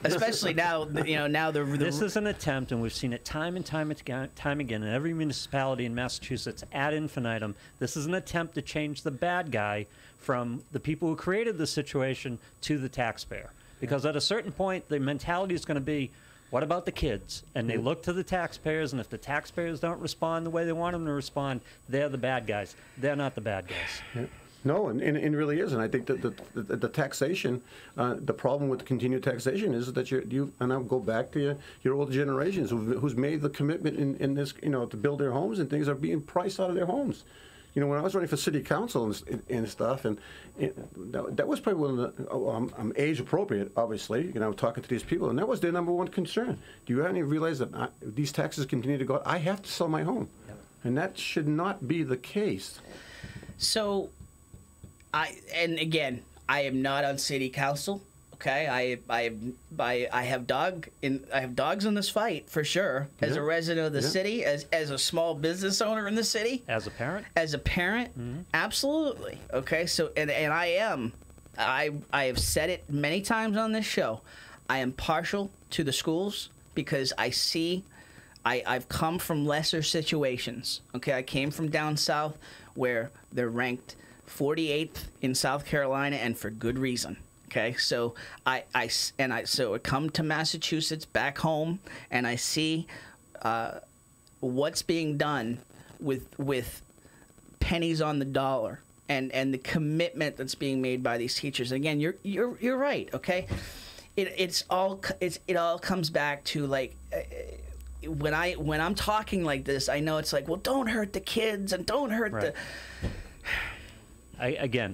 B: especially now, now the
C: This is an attempt, and we've seen it time and time again in every municipality in Massachusetts ad infinitum. This is an attempt to change the bad guy from the people who created the situation to the taxpayer. Because at a certain point, the mentality is going to be, what about the kids? And they look to the taxpayers, and if the taxpayers don't respond the way they want them to respond, they're the bad guys. They're not the bad guys.
E: Yeah. No, and it really is. And I think that the taxation, the problem with continued taxation is that you and I'll go back to your older generations who's made the commitment in this, to build their homes, and things are being priced out of their homes. When I was running for city council and stuff, and that was probably one of the, I'm age appropriate, obviously, talking to these people, and that was their number one concern. Do you any realize that these taxes continue to go up? I have to sell my home.
C: Yep.
E: And that should not be the case.
B: So, I am not on city council. Okay, I have dogs in this fight for sure. As a resident of the city, as a small business owner in the city,
C: As a parent?
B: absolutely. Okay, so and I have said it many times on this show. I am partial to the schools because I see. I've come from lesser situations. Okay, I came from down south where they're ranked 48th in South Carolina, and for good reason. Okay, so I come to Massachusetts back home, and I see what's being done with pennies on the dollar, and the commitment that's being made by these teachers. And again, you're right. Okay, it all comes back to like. When I'm talking like this, I know it's like, well, don't hurt the kids and don't hurt
C: Right.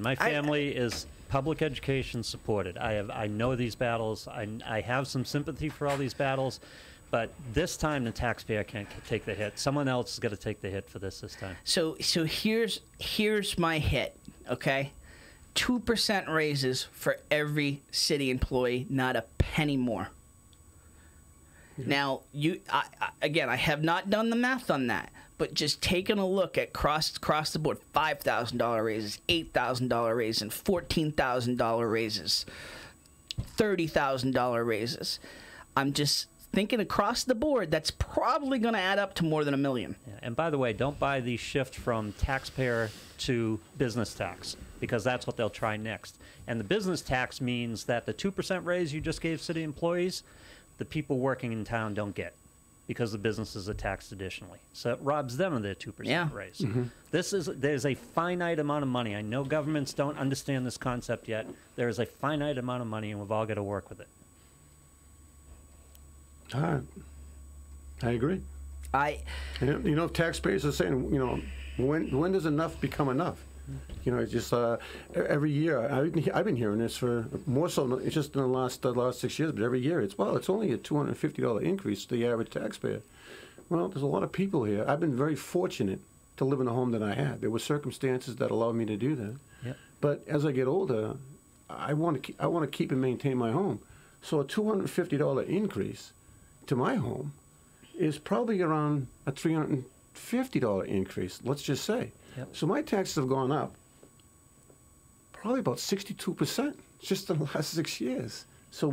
C: My family is public education supported. I know these battles. I have some sympathy for all these battles, but this time the taxpayer can't take the hit. Someone else is going to take the hit for this time.
B: So here's my hit. Okay, 2% raises for every city employee, not a penny more. Now, I have not done the math on that, but just taking a look at across the board, $5,000 raises, $8,000 raises, $14,000 raises, $30,000 raises. I'm just thinking across the board, that's probably going to add up to more than $1 million.
C: Yeah. And by the way, don't buy the shift from taxpayer to business tax, because that's what they'll try next. And the business tax means that the 2% raise you just gave city employees, the people working in town don't get, because the businesses are taxed additionally. So it robs them of their 2% raise. Mm-hmm. There's a finite amount of money. I know governments don't understand this concept yet. There is a finite amount of money, and we've all got to work with it.
E: All right. I agree. If taxpayers are saying, when does enough become enough? It's just every year. I've been hearing this for more so. It's just in the last 6 years, but every year it's only a $250 increase to the average taxpayer. Well, there's a lot of people here. I've been very fortunate to live in the home that I had. There were circumstances that allowed me to do that.
C: Yep.
E: But as I get older, I want to keep and maintain my home. So a $250 increase to my home is probably around a $350 increase. Let's just say.
C: Yep.
E: So my taxes have gone up probably about 62% just in the last 6 years. So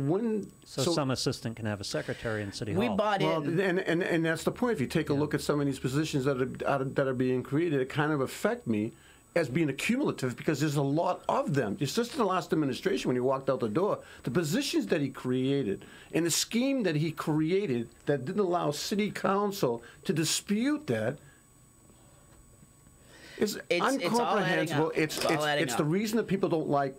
C: some assistant can have a secretary in City Hall.
B: We bought in.
E: And that's the point. If you take a look at some of these positions that are being created, it kind of affect me as being accumulative because there's a lot of them. Just in the last administration, when he walked out the door, the positions that he created and the scheme that he created that didn't allow city council to dispute that is incomprehensible. It's the reason that people don't like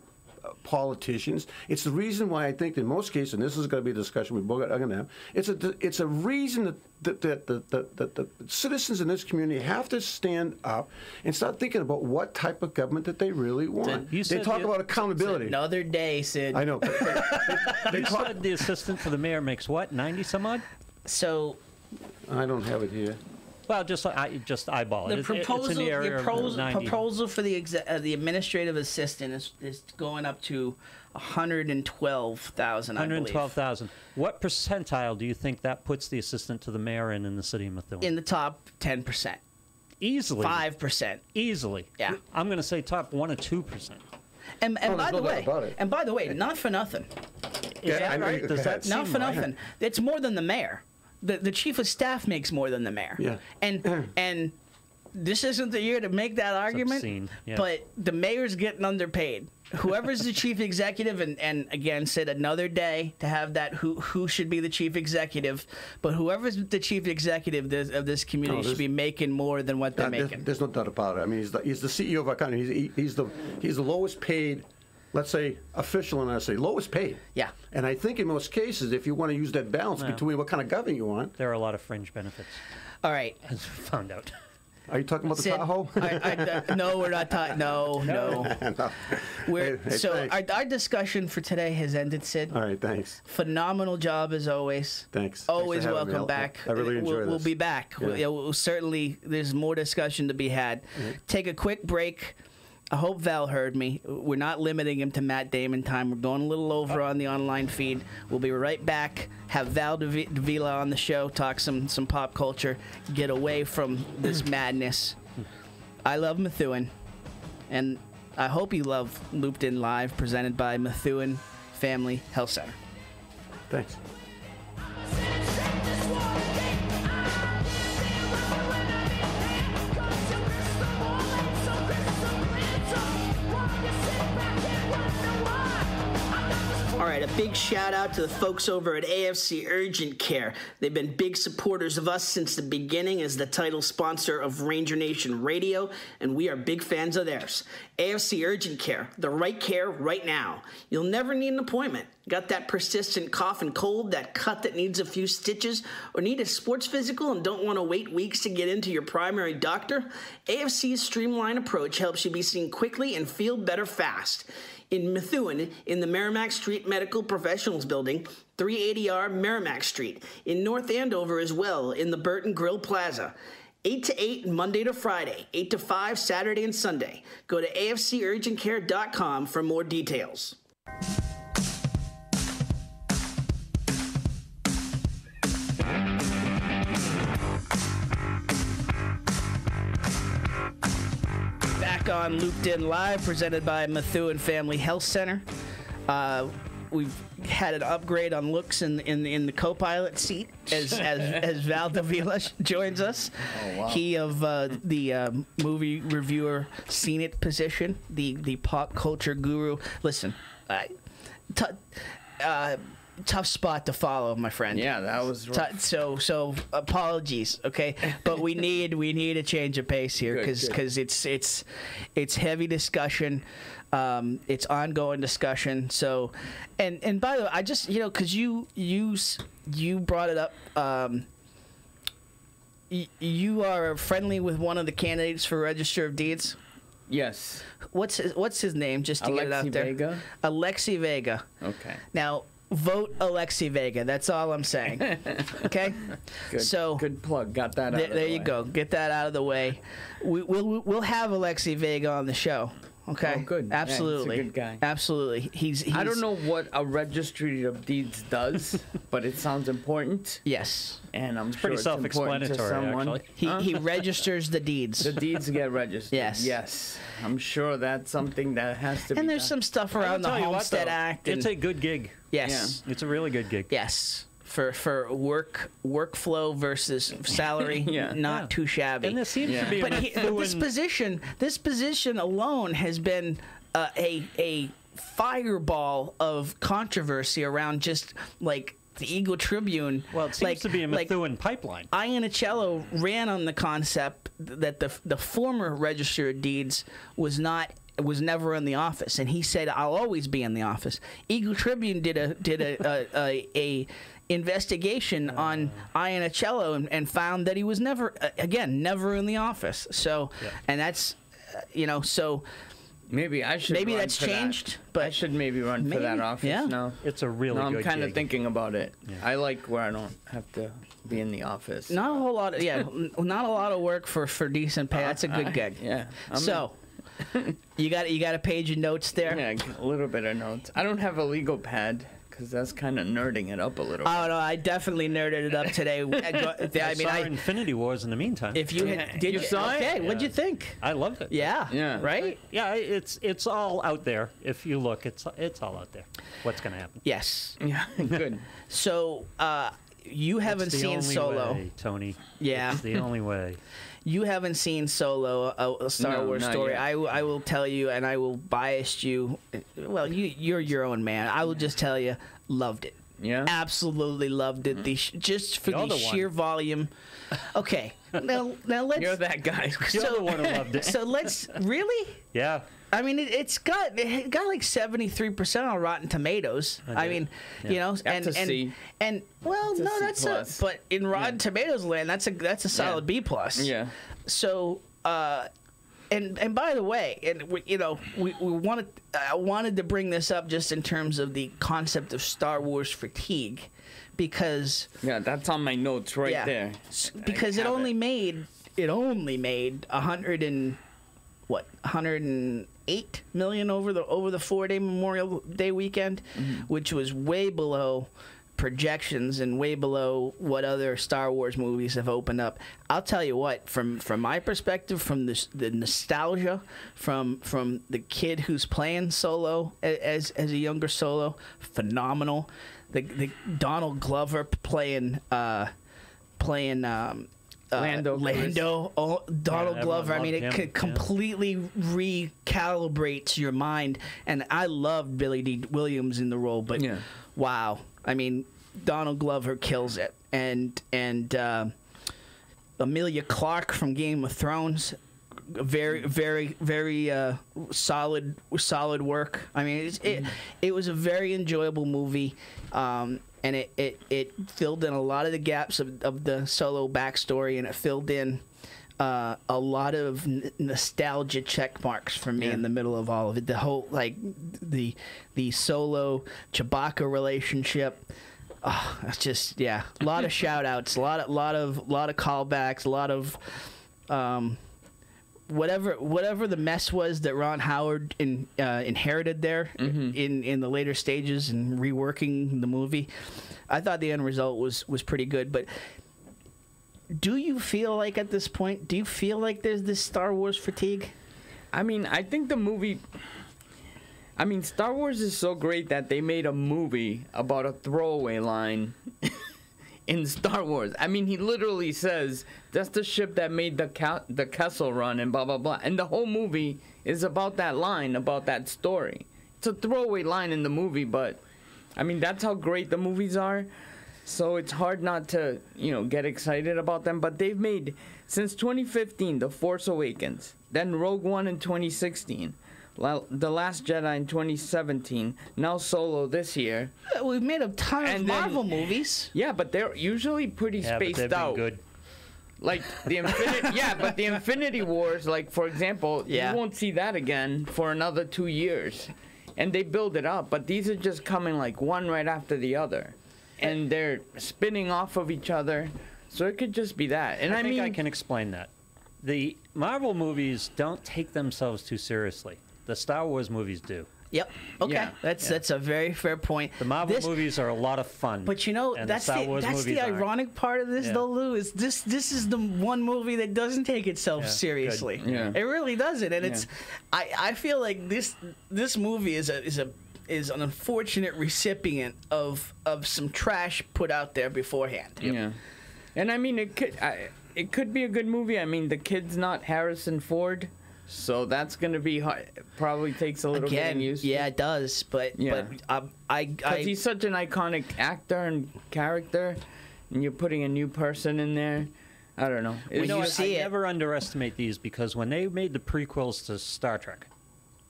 E: politicians. It's the reason why I think in most cases, and this is going to be a discussion we're going to have, it's a reason that the citizens in this community have to stand up and start thinking about what type of government that they really want. They talk about accountability.
B: Another day, Sid.
E: I know.
C: You said the assistant for the mayor makes what, 90 some odd?
B: So
E: I don't have it here.
C: Well, just eyeball it.
B: the proposal,
C: it's in the area of 90.
B: proposal for the administrative assistant is going up to 112,000.
C: 112,000. What percentile do you think that puts the assistant to the mayor in the city of Methuen?
B: In the top 10%.
C: Easily.
B: 5%.
C: Easily.
B: Yeah.
C: I'm going to say top 1 or 2%.
B: And
E: there's
B: by
E: no
B: the
E: doubt
B: way,
E: about it.
B: and by the way, not for nothing.
C: Is
E: Yeah,
C: that
E: I know
C: right?
E: you-
C: Does
E: go
C: that
E: ahead.
B: Not
C: seem
B: for
C: right?
B: nothing. It's more than the mayor. The chief of staff makes more than the mayor.
E: Yeah.
B: And this isn't the year to make that argument.
C: obscene, yeah.
B: But the mayor's getting underpaid. Whoever's the chief executive, and again said another day to have that who should be the chief executive, but whoever's the chief executive of this community should be making more than what they're making.
E: There's no doubt about it. I mean, he's the CEO of our country. He's the lowest paid, let's say, official in our city, lowest paid.
B: Yeah.
E: And I think in most cases, if you want to use that balance between what kind of government you want,
C: There are a lot of fringe benefits,
B: All right.
C: as we found out.
E: are you talking about the
B: Sid,
E: Tahoe?
B: no, we're not talking. No.
E: No. Hey,
B: So
E: thanks.
B: our discussion for today has ended, Sid.
E: All right, thanks.
B: Phenomenal job as always.
E: Thanks.
B: Always
E: Thanks for having me.
B: welcome back.
E: I really enjoy
B: We'll
E: this.
B: be back.
E: Yeah.
B: We'll certainly, there's more discussion to be had. Take a quick break. I hope Val heard me. We're not limiting him to Matt Damon time. We're going a little over on the online feed. We'll be right back. Have Val Davila on the show. Talk some pop culture. Get away from this madness. I love Methuen, and I hope you love Looped In Live, presented by Methuen Family Health Center.
E: Thanks.
B: All right, a big shout out to the folks over at AFC Urgent Care. They've been big supporters of us since the beginning as the title sponsor of Ranger Nation Radio, and we are big fans of theirs. AFC Urgent Care, the right care right now. You'll never need an appointment. Got that persistent cough and cold, that cut that needs a few stitches, or need a sports physical and don't want to wait weeks to get into your primary doctor? AFC's streamlined approach helps you be seen quickly and feel better fast. In Methuen, in the Merrimack Street Medical Professionals Building, 380R Merrimack Street. In North Andover as well, in the Burton Grill Plaza. 8 to 8 Monday to Friday, 8 to 5 Saturday and Sunday. Go to afcurgentcare.com for more details. Back on Looped In Live, presented by Methuen Family Health Center. We've had an upgrade on looks in the co-pilot seat as Val Davila joins us.
F: Oh, wow.
B: He of the movie reviewer seen it position, the pop culture guru. Listen, tough spot to follow, my friend.
F: Yeah, that was rough.
B: So apologies, okay, but we need a change of pace here
F: Good,
B: because it's heavy discussion, it's ongoing discussion. So, and by the way, I just because you brought it up. You are friendly with one of the candidates for Register of Deeds.
F: Yes.
B: What's his name? Just to get it out there.
F: Vega?
B: Alexi Vega.
F: Okay.
B: Now, vote Alexi Vega. That's all I'm saying. Okay?
F: Good.
B: So
F: Good plug. Got that out of the
B: there you
F: way.
B: go. Get that out of the way. We'll have Alexi Vega on the show. Okay?
F: Oh, good. Yeah, he's a
B: Absolutely.
F: good guy.
B: Absolutely. He's
F: I don't know what a registry of deeds does, but it sounds important,
B: Yes.
F: and I'm
C: pretty
F: sure it's important to
C: self-explanatory,
F: someone.
C: actually.
B: He registers the deeds.
F: The deeds get registered.
B: Yes.
F: Yes. I'm sure that's something that has to be
B: And there's
F: done.
B: some stuff
C: I will
B: around the
C: tell you what,
B: Homestead
C: though,
B: Act.
C: It's a good gig.
B: Yes.
C: It's a really good gig.
B: Yes. for workflow versus salary.
F: Yeah.
B: Not
C: Yeah.
B: too shabby.
C: And there seems to be
B: but
C: a
B: this position alone has been a fireball of controversy around just like the Eagle Tribune.
C: well, it seems to be a Methuen pipeline.
B: Iannicello ran on the concept that the former Register of Deeds was never in the office, and he said, "I'll always be in the office." Eagle Tribune did a investigation on Iannicello and found that he was never in the office. So, and that's so.
F: Maybe I should.
B: Maybe
F: run
B: that's
F: for that.
B: changed, but
F: I should maybe run for that
B: maybe,
F: office
B: yeah.
F: now.
C: It's a really
F: No, I'm
C: good
F: kind of
C: gig.
F: thinking about it. I like where I don't have to be in the office.
B: Not a whole lot. Not a lot of work for decent pay. That's a good gig.
F: Yeah.
B: So, you got a page of notes there.
F: Yeah, a little bit of notes. I don't have a legal pad because that's kind of nerding it up a little.
B: Oh no, I definitely nerded it up today. I mean,
C: saw Infinity Wars in the meantime.
B: if you did
F: You saw it?
B: okay, what'd you think?
C: I loved it.
B: Yeah.
F: Yeah.
B: Right.
C: Yeah, it's all out there. If you look, it's all out there. What's going to happen?
B: Yes.
F: Yeah, good.
B: So you haven't
C: It's the
B: seen
C: only
B: Solo.
C: way, Tony.
B: Yeah.
C: It's the only way.
B: You haven't seen Solo, a Star
F: No,
B: Wars
F: not
B: story.
F: yet.
B: I will tell you, and I will bias you. Well, you're your own man. I will just tell you, loved it.
F: Yeah.
B: Absolutely loved it. Just for
C: You're
B: the
C: the
B: sheer
C: one.
B: volume. Okay, now let's.
F: You're that guy.
C: You're the one who loved it.
B: So let's really.
C: Yeah.
B: I mean, it got like 73% on Rotten Tomatoes. I mean, you know,
F: That's a C.
B: and well,
F: a
B: no,
F: C
B: that's
F: plus.
B: but in Rotten Tomatoes land, that's a solid B plus.
F: Yeah.
B: So, and by the way, and we wanted I wanted to bring this up just in terms of the concept of Star Wars fatigue, because
F: Yeah, that's on my notes right
B: yeah,
F: there.
B: because
F: I
B: it
F: have
B: only made 108 million over the 4-day Memorial Day weekend, which was way below projections and way below what other Star Wars movies have opened up. I'll tell you what, from my perspective, from the nostalgia, from the kid who's playing Solo as a younger Solo, phenomenal. The Donald Glover playing
F: Lando.
B: Oh, Donald
C: Yeah,
B: Glover. I
C: everyone
B: mean,
C: loved
B: it
C: him,
B: completely recalibrates your mind. And I love Billy D. Williams in the role, but
F: Yeah.
B: wow. I mean, Donald Glover kills it. And Emilia Clarke from Game of Thrones, very, very, very solid work. I mean, it was a very enjoyable movie. And it filled in a lot of the gaps of the Solo backstory, and it filled in a lot of nostalgia check marks for me in the middle of all of it. The whole the Solo Chewbacca relationship. Oh, it's just a lot of shout outs, a lot of callbacks, a lot of whatever the mess was that Ron Howard inherited there in the later stages and reworking the movie. I thought the end result was pretty good. But do you feel like at this point, there's this Star Wars fatigue?
F: I mean, I think the movie. I mean, Star Wars is so great that they made a movie about a throwaway line in Star Wars. I mean, he literally says, that's the ship that made the Kessel Run and blah, blah, blah. And the whole movie is about that line, about that story. It's a throwaway line in the movie, but, I mean, that's how great the movies are. So it's hard not to, get excited about them. But they've made, since 2015, The Force Awakens, then Rogue One in 2016, The Last Jedi in 2017, now Solo this year.
B: We've made a ton of
F: And then-
B: Marvel movies.
F: Yeah, but they're usually pretty
C: Yeah, but
F: spaced
C: they've been
F: out.
C: good.
F: Like the Infinity, but the Infinity Wars, like for example,
B: Yeah.
F: you won't see that again for another 2 years, and they build it up. But these are just coming like one right after the other, and they're spinning off of each other. So it could just be that. And I
C: think
F: mean,
C: I can explain that. The Marvel movies don't take themselves too seriously. The Star Wars movies do.
B: Yep. Okay.
F: Yeah.
B: That's a very fair point.
C: The Marvel
B: This-
C: movies are a lot of fun.
B: But
C: and
B: that's
C: the Star Wars
B: that's
C: movies
B: the
C: aren't.
B: ironic part of this,
C: Yeah.
B: though, Lou. Is this is the one movie that doesn't take itself
C: Yeah,
B: seriously.
F: good. Yeah.
B: It really doesn't, and
F: Yeah.
B: it's. I feel like this movie is is an unfortunate recipient of some trash put out there beforehand.
F: Yeah, and I mean it could be a good movie. I mean the kid's not Harrison Ford, so that's gonna be hard. Probably takes a little
B: Again,
F: getting used to.
B: yeah, it does. But
F: Yeah.
B: I
F: He's such an iconic actor and character, and you're putting a new person in there. I don't know.
B: When you see
C: I
B: it-
C: never underestimate these because when they made the prequels to Star Trek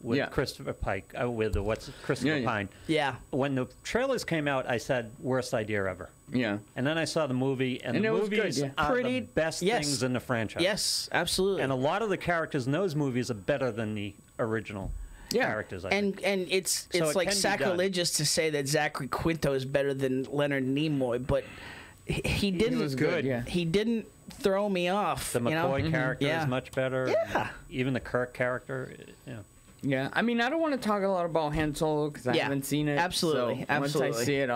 C: with
F: Yeah.
C: Christopher Pike, Christopher
F: Yeah.
C: Pine,
B: yeah.
C: when the trailers came out, I said worst idea ever.
F: Yeah.
C: And then I saw the movie, and
F: And
C: the
F: it was good,
C: movies
F: yeah.
C: are
B: Pretty-
C: the best
B: yes.
C: things in the franchise.
B: Yes, absolutely.
C: And a lot of the characters in those movies are better than the original
F: Yeah.
C: characters. I think.
B: and it's
C: So it
B: like
C: can be
B: sacrilegious to say that Zachary Quinto is better than Leonard Nimoy, but he didn't.
F: was good, yeah.
B: He didn't throw me off.
C: The
B: you know?
C: McCoy character
B: Yeah.
C: is much better.
B: Yeah.
C: Even the Kirk character. Yeah.
F: Yeah. I mean, I don't want to talk a lot about Han Solo because I
B: Yeah.
F: haven't seen it.
B: Absolutely,
F: So
B: absolutely.
F: Once I see it,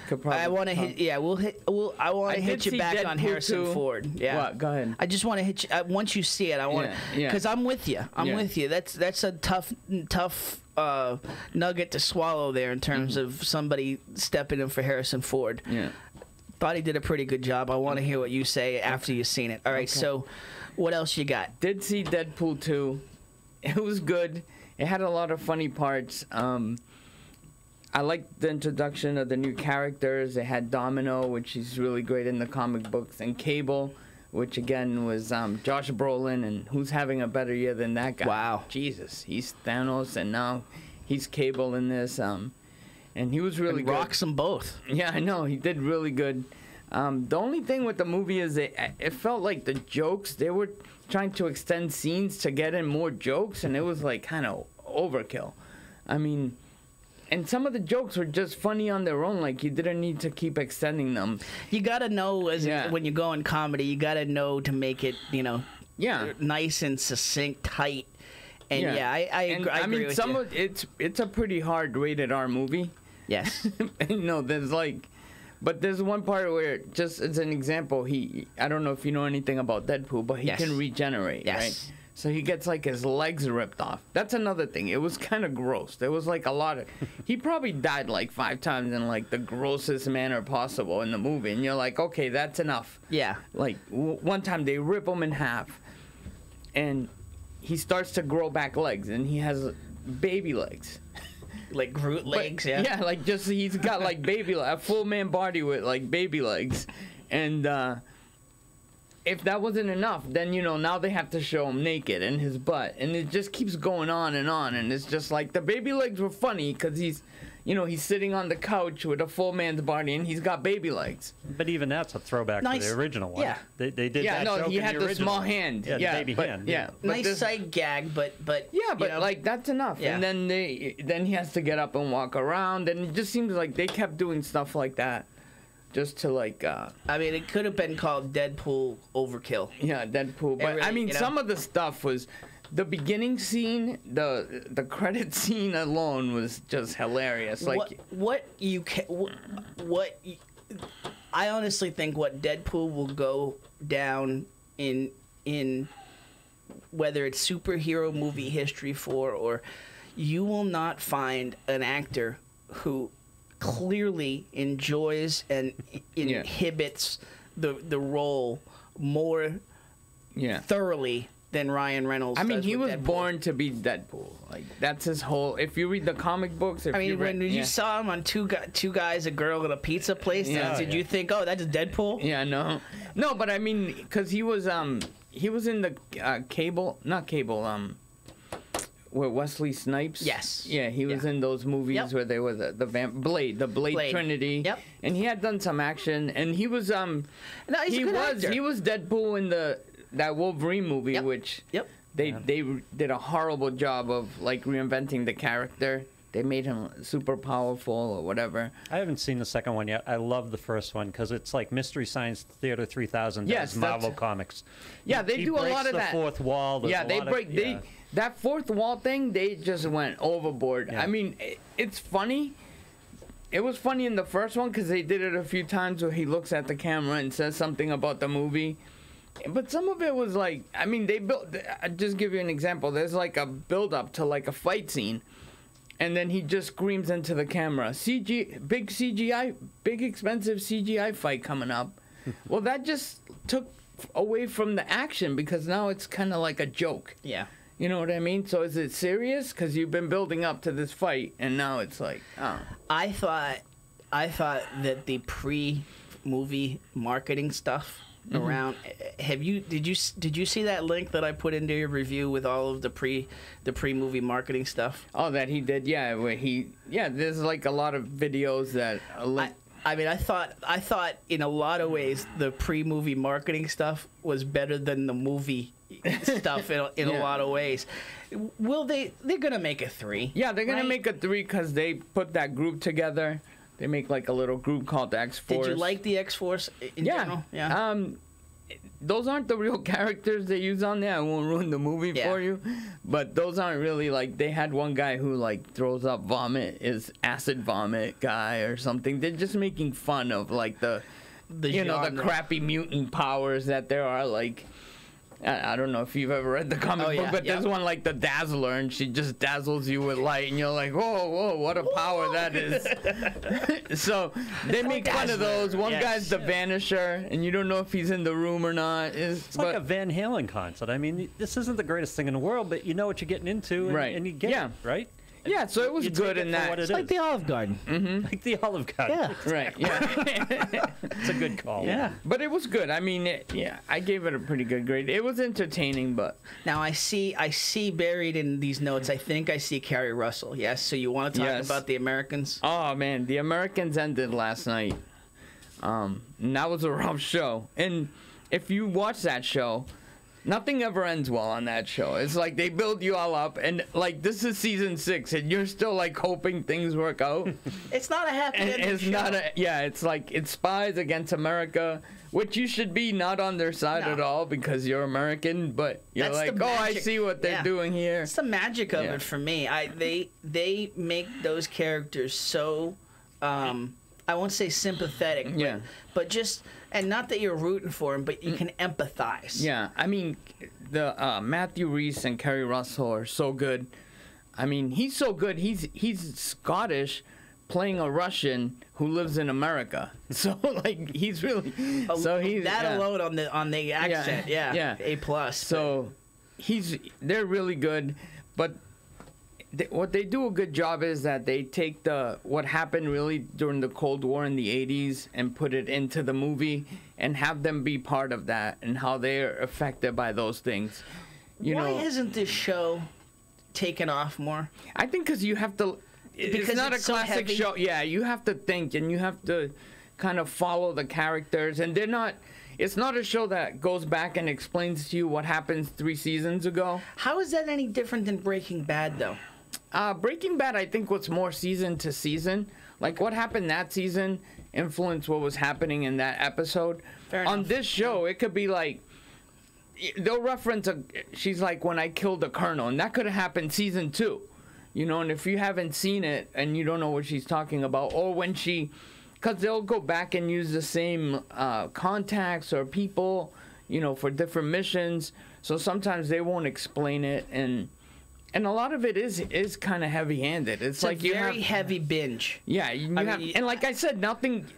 F: could probably.
B: I want to hit. Yeah, we'll hit. I want
F: I
B: to
F: did
B: hit you
F: see
B: back on
F: Deadpool
B: Harrison
F: 2.
B: Ford. Yeah.
F: What? Go ahead.
B: I just want to hit you. Once you see it, I want
F: Yeah,
B: to.
F: yeah.
B: Because I'm with you. I'm
F: Yeah.
B: with you. That's a tough nugget to swallow there in terms of somebody stepping in for Harrison Ford.
F: Yeah.
B: Thought he did a pretty good job. I want to hear what you say after you've seen it. All right.
F: Okay.
B: So, what else you got?
F: Did see Deadpool 2. It was good. It had a lot of funny parts. I liked the introduction of the new characters. It had Domino, which is really great in the comic books, and Cable, which again was Josh Brolin, and who's having a better year than that guy?
B: Wow.
F: Jesus, he's Thanos, and now he's Cable in this. And he was really
B: And
F: good.
B: rocks them both.
F: Yeah, I know. He did really good. The only thing with the movie is it felt like the jokes, they were trying to extend scenes to get in more jokes, and it was like kind of overkill. I mean, and some of the jokes were just funny on their own. Like, you didn't need to keep extending them.
B: You gotta know
F: Yeah.
B: when you go in comedy. You gotta know to make it.
F: Yeah.
B: Nice and succinct, tight. And yeah, I
F: And,
B: agree. I agree
F: mean,
B: with
F: some
B: you.
F: of it's a pretty hard rated R movie.
B: Yes.
F: There's like, but there's one part where, just as an example, I don't know if you know anything about Deadpool, but he
B: Yes.
F: can regenerate,
B: Yes.
F: right? So he gets like his legs ripped off. That's another thing. It was kind of gross. There was like a lot of, he probably died like 5 times in like the grossest manner possible in the movie. And you're like, okay, that's enough.
B: Yeah.
F: Like one time they rip him in half and he starts to grow back legs and he has baby legs.
B: Like Groot legs,
F: But,
B: yeah.
F: Yeah, like just he's got like a full man body with like baby legs, and if that wasn't enough, then now they have to show him naked and his butt, and it just keeps going on, and it's just like the baby legs were funny because he's sitting on the couch with a full man's body and he's got baby legs.
C: But even that's a throwback
B: Nice.
C: to the original one.
B: Yeah.
C: They did
F: Yeah,
C: that
F: no,
C: joke
F: he
C: in
F: had the
C: original
F: small
C: one.
F: hand.
C: Yeah,
F: Yeah,
C: the baby
F: but-
C: hand.
F: yeah. But
B: Nice
F: this-
B: sight gag, but
F: Yeah, but like that's enough.
B: Yeah.
F: And then he has to get up and walk around, and it just seems like they kept doing stuff like that, just to like.
B: I mean, it could have been called Deadpool Overkill.
F: Yeah, Deadpool. But
B: really,
F: I mean,
B: you know?
F: some of the stuff was, the beginning scene, the credit scene alone was just hilarious. Like,
B: I honestly think what Deadpool will go down in whether it's superhero movie history for, or you will not find an actor who clearly enjoys and inhibits the role more
F: yeah.
B: thoroughly than Ryan Reynolds.
F: I mean,
B: does
F: he
B: with
F: was
B: Deadpool.
F: born to be Deadpool. Like, that's his whole. If you read the comic books,
B: I mean, when you
F: yeah.
B: saw him on two guys, a girl, at a pizza place,
F: Yeah.
B: did you think, oh, that's Deadpool?
F: Yeah, no, but I mean, because he was in the not Cable, where Wesley Snipes.
B: Yes.
F: Yeah, he was
B: Yeah.
F: in those movies
B: Yep.
F: where they were the Blade
B: Blade.
F: Trinity.
B: Yep.
F: And he had done some action, and he was
B: No, he's a good actor.
F: he was Deadpool in that Wolverine movie,
B: Yep.
F: which
B: Yep.
F: they did a horrible job of like reinventing the character. They made him super powerful or whatever.
C: I haven't seen the second one yet. I love the first one because it's like Mystery Science Theater 3000
F: Yes,
C: does Marvel
F: that's-
C: Comics.
F: Yeah, they
C: He
F: do a
C: breaks
F: lot of
C: the
F: that.
C: fourth wall. There's
F: Yeah,
C: a
F: they
C: lot
F: break.
C: Of, yeah.
F: That fourth wall thing, they just went overboard.
C: Yeah.
F: I mean, it's funny. It was funny in the first one because they did it a few times where he looks at the camera and says something about the movie. But some of it was like, I mean, they built. I'll just give you an example. There's like a build up to like a fight scene, and then he just screams into the camera, big CGI, big expensive CGI fight coming up. Well, that just took away from the action because now it's kind of like a joke.
B: Yeah.
F: You know what I mean? So is it serious? Because you've been building up to this fight, and now it's like, oh.
B: I thought that the pre-movie marketing stuff around. Did you see that link that I put into your review with all of the pre-movie marketing stuff?
F: Oh, that he did, yeah. Where there's like a lot of videos that.
B: I mean, I thought in a lot of ways the pre-movie marketing stuff was better than the movie stuff in a lot of ways. They're gonna make a 3.
F: Yeah, they're gonna
B: right?
F: make a 3 because they put that group together. They make like a little group called the X-Force.
B: Did you like the X-Force in general? Yeah.
F: Those aren't the real characters they use on there. I won't ruin the movie for you. But those aren't really like, they had one guy who like throws up vomit, is acid vomit guy or something. They're just making fun of like the crappy mutant powers that there are. Like, I don't know if you've ever read the comic book, but there's one like the Dazzler, and she just dazzles you with light, and you're like, whoa, what a power that is. So they make fun of those. One guy's the Vanisher, and you don't know if he's in the room or not.
C: It's like a Van Halen concert. I mean, this isn't the greatest thing in the world, but you know what you're getting into, and you get it, right?
F: Yeah, so it was good in that.
B: It's like the Olive Garden.
C: Like the Olive Garden.
B: Yeah.
F: Right, yeah.
C: It's a good call.
B: Yeah.
F: But it was good. I mean, I gave it a pretty good grade. It was entertaining, but...
B: Now, I see buried in these notes, I think I see Carrie Russell. Yes, so you want to talk about the Americans?
F: Oh, man, the Americans ended last night. And that was a rough show. And if you watch that show... Nothing ever ends well on that show. It's like they build you all up, and like this is season 6, and you're still like hoping things work out.
B: It's not a happy ending
F: It's
B: show.
F: not a It's like it's spies against America, which you should be not on their side at all because you're American. But you're
B: That's
F: like,
B: the
F: I
B: magic.
F: see what they're doing here.
B: It's the magic of it for me. They make those characters so I won't say sympathetic, but just, and not that you're rooting for him, but you can empathize.
F: Yeah, I mean, the Matthew Rhys and Kerry Russell are so good. I mean, he's so good. He's Scottish, playing a Russian who lives in America. So like, he's really
B: alone on the accent. Yeah. A+.
F: So they're really good, but. What they do a good job is that they take what happened really during the Cold War in the 80s and put it into the movie and have them be part of that and how they're affected by those things.
B: Why hasn't this show taken off more?
F: I think because you have to... It's not a classic show. Yeah, you have to think and you have to kind of follow the characters. And they're not... It's not a show that goes back and explains to you what happened 3 seasons ago.
B: How is that any different than Breaking Bad, though?
F: Breaking Bad, I think, was more season to season. Like, what happened that season influenced what was happening in that episode. On this show, it could be like, they'll reference, she's like, when I killed the colonel, and that could have happened season 2. You know, and if you haven't seen it and you don't know what she's talking about, or when because they'll go back and use the same contacts or people, you know, for different missions. So sometimes they won't explain it, and a lot of it is kind of heavy-handed. It's like
B: a very heavy binge.
F: Yeah, and like I said,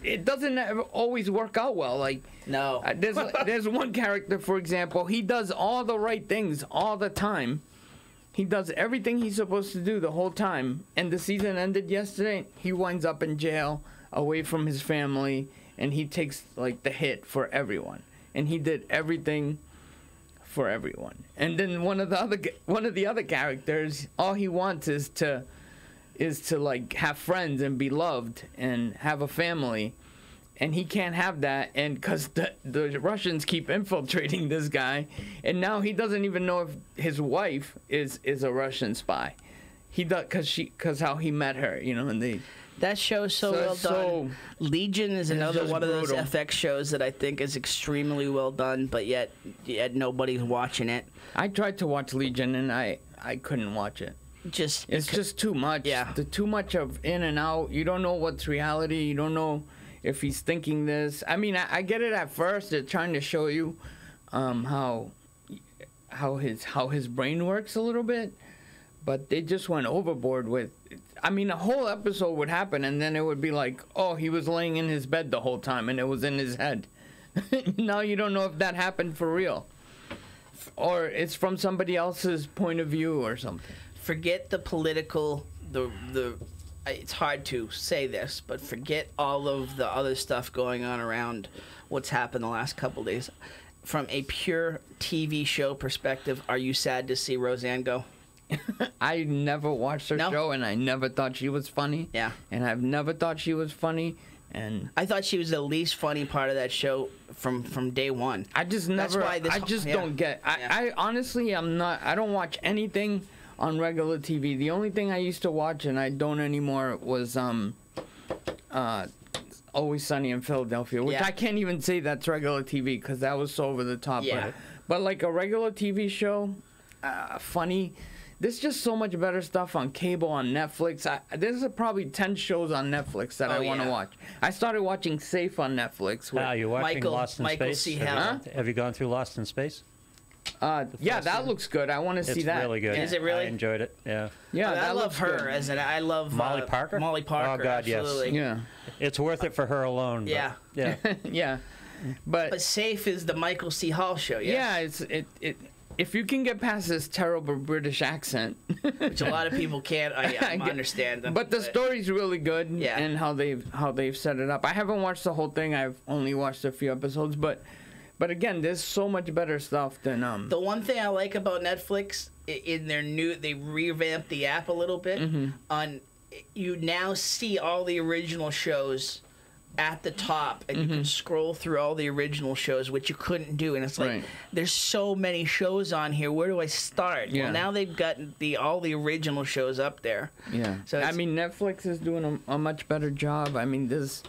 F: it doesn't always work out well. Like
B: no,
F: there's one character, for example, he does all the right things all the time. He does everything he's supposed to do the whole time. And the season ended yesterday. He winds up in jail, away from his family, and he takes like the hit for everyone. And he did everything for everyone. And then one of the other characters, all he wants is to like have friends and be loved and have a family, and he can't have that, and because the Russians keep infiltrating this guy, and now he doesn't even know if his wife is a Russian spy. He does because how he met her, you know, and
B: that show's so well done. Legion is another one of those FX shows that I think is extremely well done, but yet nobody's watching it.
F: I tried to watch Legion and I couldn't watch it. It's just too much.
B: Yeah.
F: Too much of in and out. You don't know what's reality. You don't know if he's thinking this. I mean, I get it at first. They're trying to show you how his brain works a little bit, but they just went overboard with I mean, a whole episode would happen, and then it would be like, oh, he was laying in his bed the whole time, and it was in his head. Now you don't know if that happened for real, or it's from somebody else's point of view or something.
B: Forget the political, it's hard to say this, but forget all of the other stuff going on around what's happened the last couple days. From a pure TV show perspective, are you sad to see Roseanne go?
F: I never watched her
B: No?
F: show, and I never thought she was funny.
B: Yeah.
F: And I've never thought she was funny, and
B: I thought she was the least funny part of that show from day one.
F: I just
B: That's
F: never.
B: why this
F: I
B: whole-
F: just
B: yeah.
F: don't get. I honestly, I'm not. I don't watch anything on regular TV. The only thing I used to watch, and I don't anymore, was Always Sunny in Philadelphia, which
B: Yeah.
F: I can't even say that's regular TV because that was so over the top.
B: Yeah.
F: But like a regular TV show, funny. There's just so much better stuff on cable, on Netflix. There's probably 10 shows on Netflix that I want to
B: yeah.
F: watch. I started watching Safe on Netflix.
C: Are you watching
B: Michael-
C: Lost in
B: Michael
C: Space?
B: C.
C: Have you
B: Hallett.
C: gone- Have you gone through Lost in Space?
F: Yeah,
C: first
F: that
C: season.
F: looks good. I want to see
C: It's
F: that.
C: really good.
B: Is it really?
C: I enjoyed it. Yeah.
F: Yeah,
B: I
F: that
B: love
F: looks
B: her
F: good.
B: as an. I love
C: Molly Parker?
B: Molly Parker.
C: Oh, God, yes.
B: absolutely.
F: Yeah,
C: It's worth it for her alone. But,
B: Yeah.
C: Yeah.
F: yeah, but
B: But Safe is the Michael C. Hall show.
F: yeah,
B: Yes?
F: it. If you can get past this terrible British accent,
B: Which a lot of people can't. I
F: get-
B: understand. Them,
F: but the story's really good.
B: Yeah.
F: and how they've set it up. I haven't watched the whole thing. I've only watched a few episodes, but again, there's so much better stuff than
B: The one thing I like about Netflix in their they revamped the app a little bit.
F: Mm-hmm.
B: On you now see all the original shows at the top, and you can scroll through all the original shows, which you couldn't do. And it's like
F: Right.
B: there's so many shows on here. Where do I start?
F: Yeah.
B: Well, now they've got all the original shows up there.
F: Yeah.
B: So
F: I
B: it's-
F: mean, Netflix is doing a much better job. I mean,
B: Is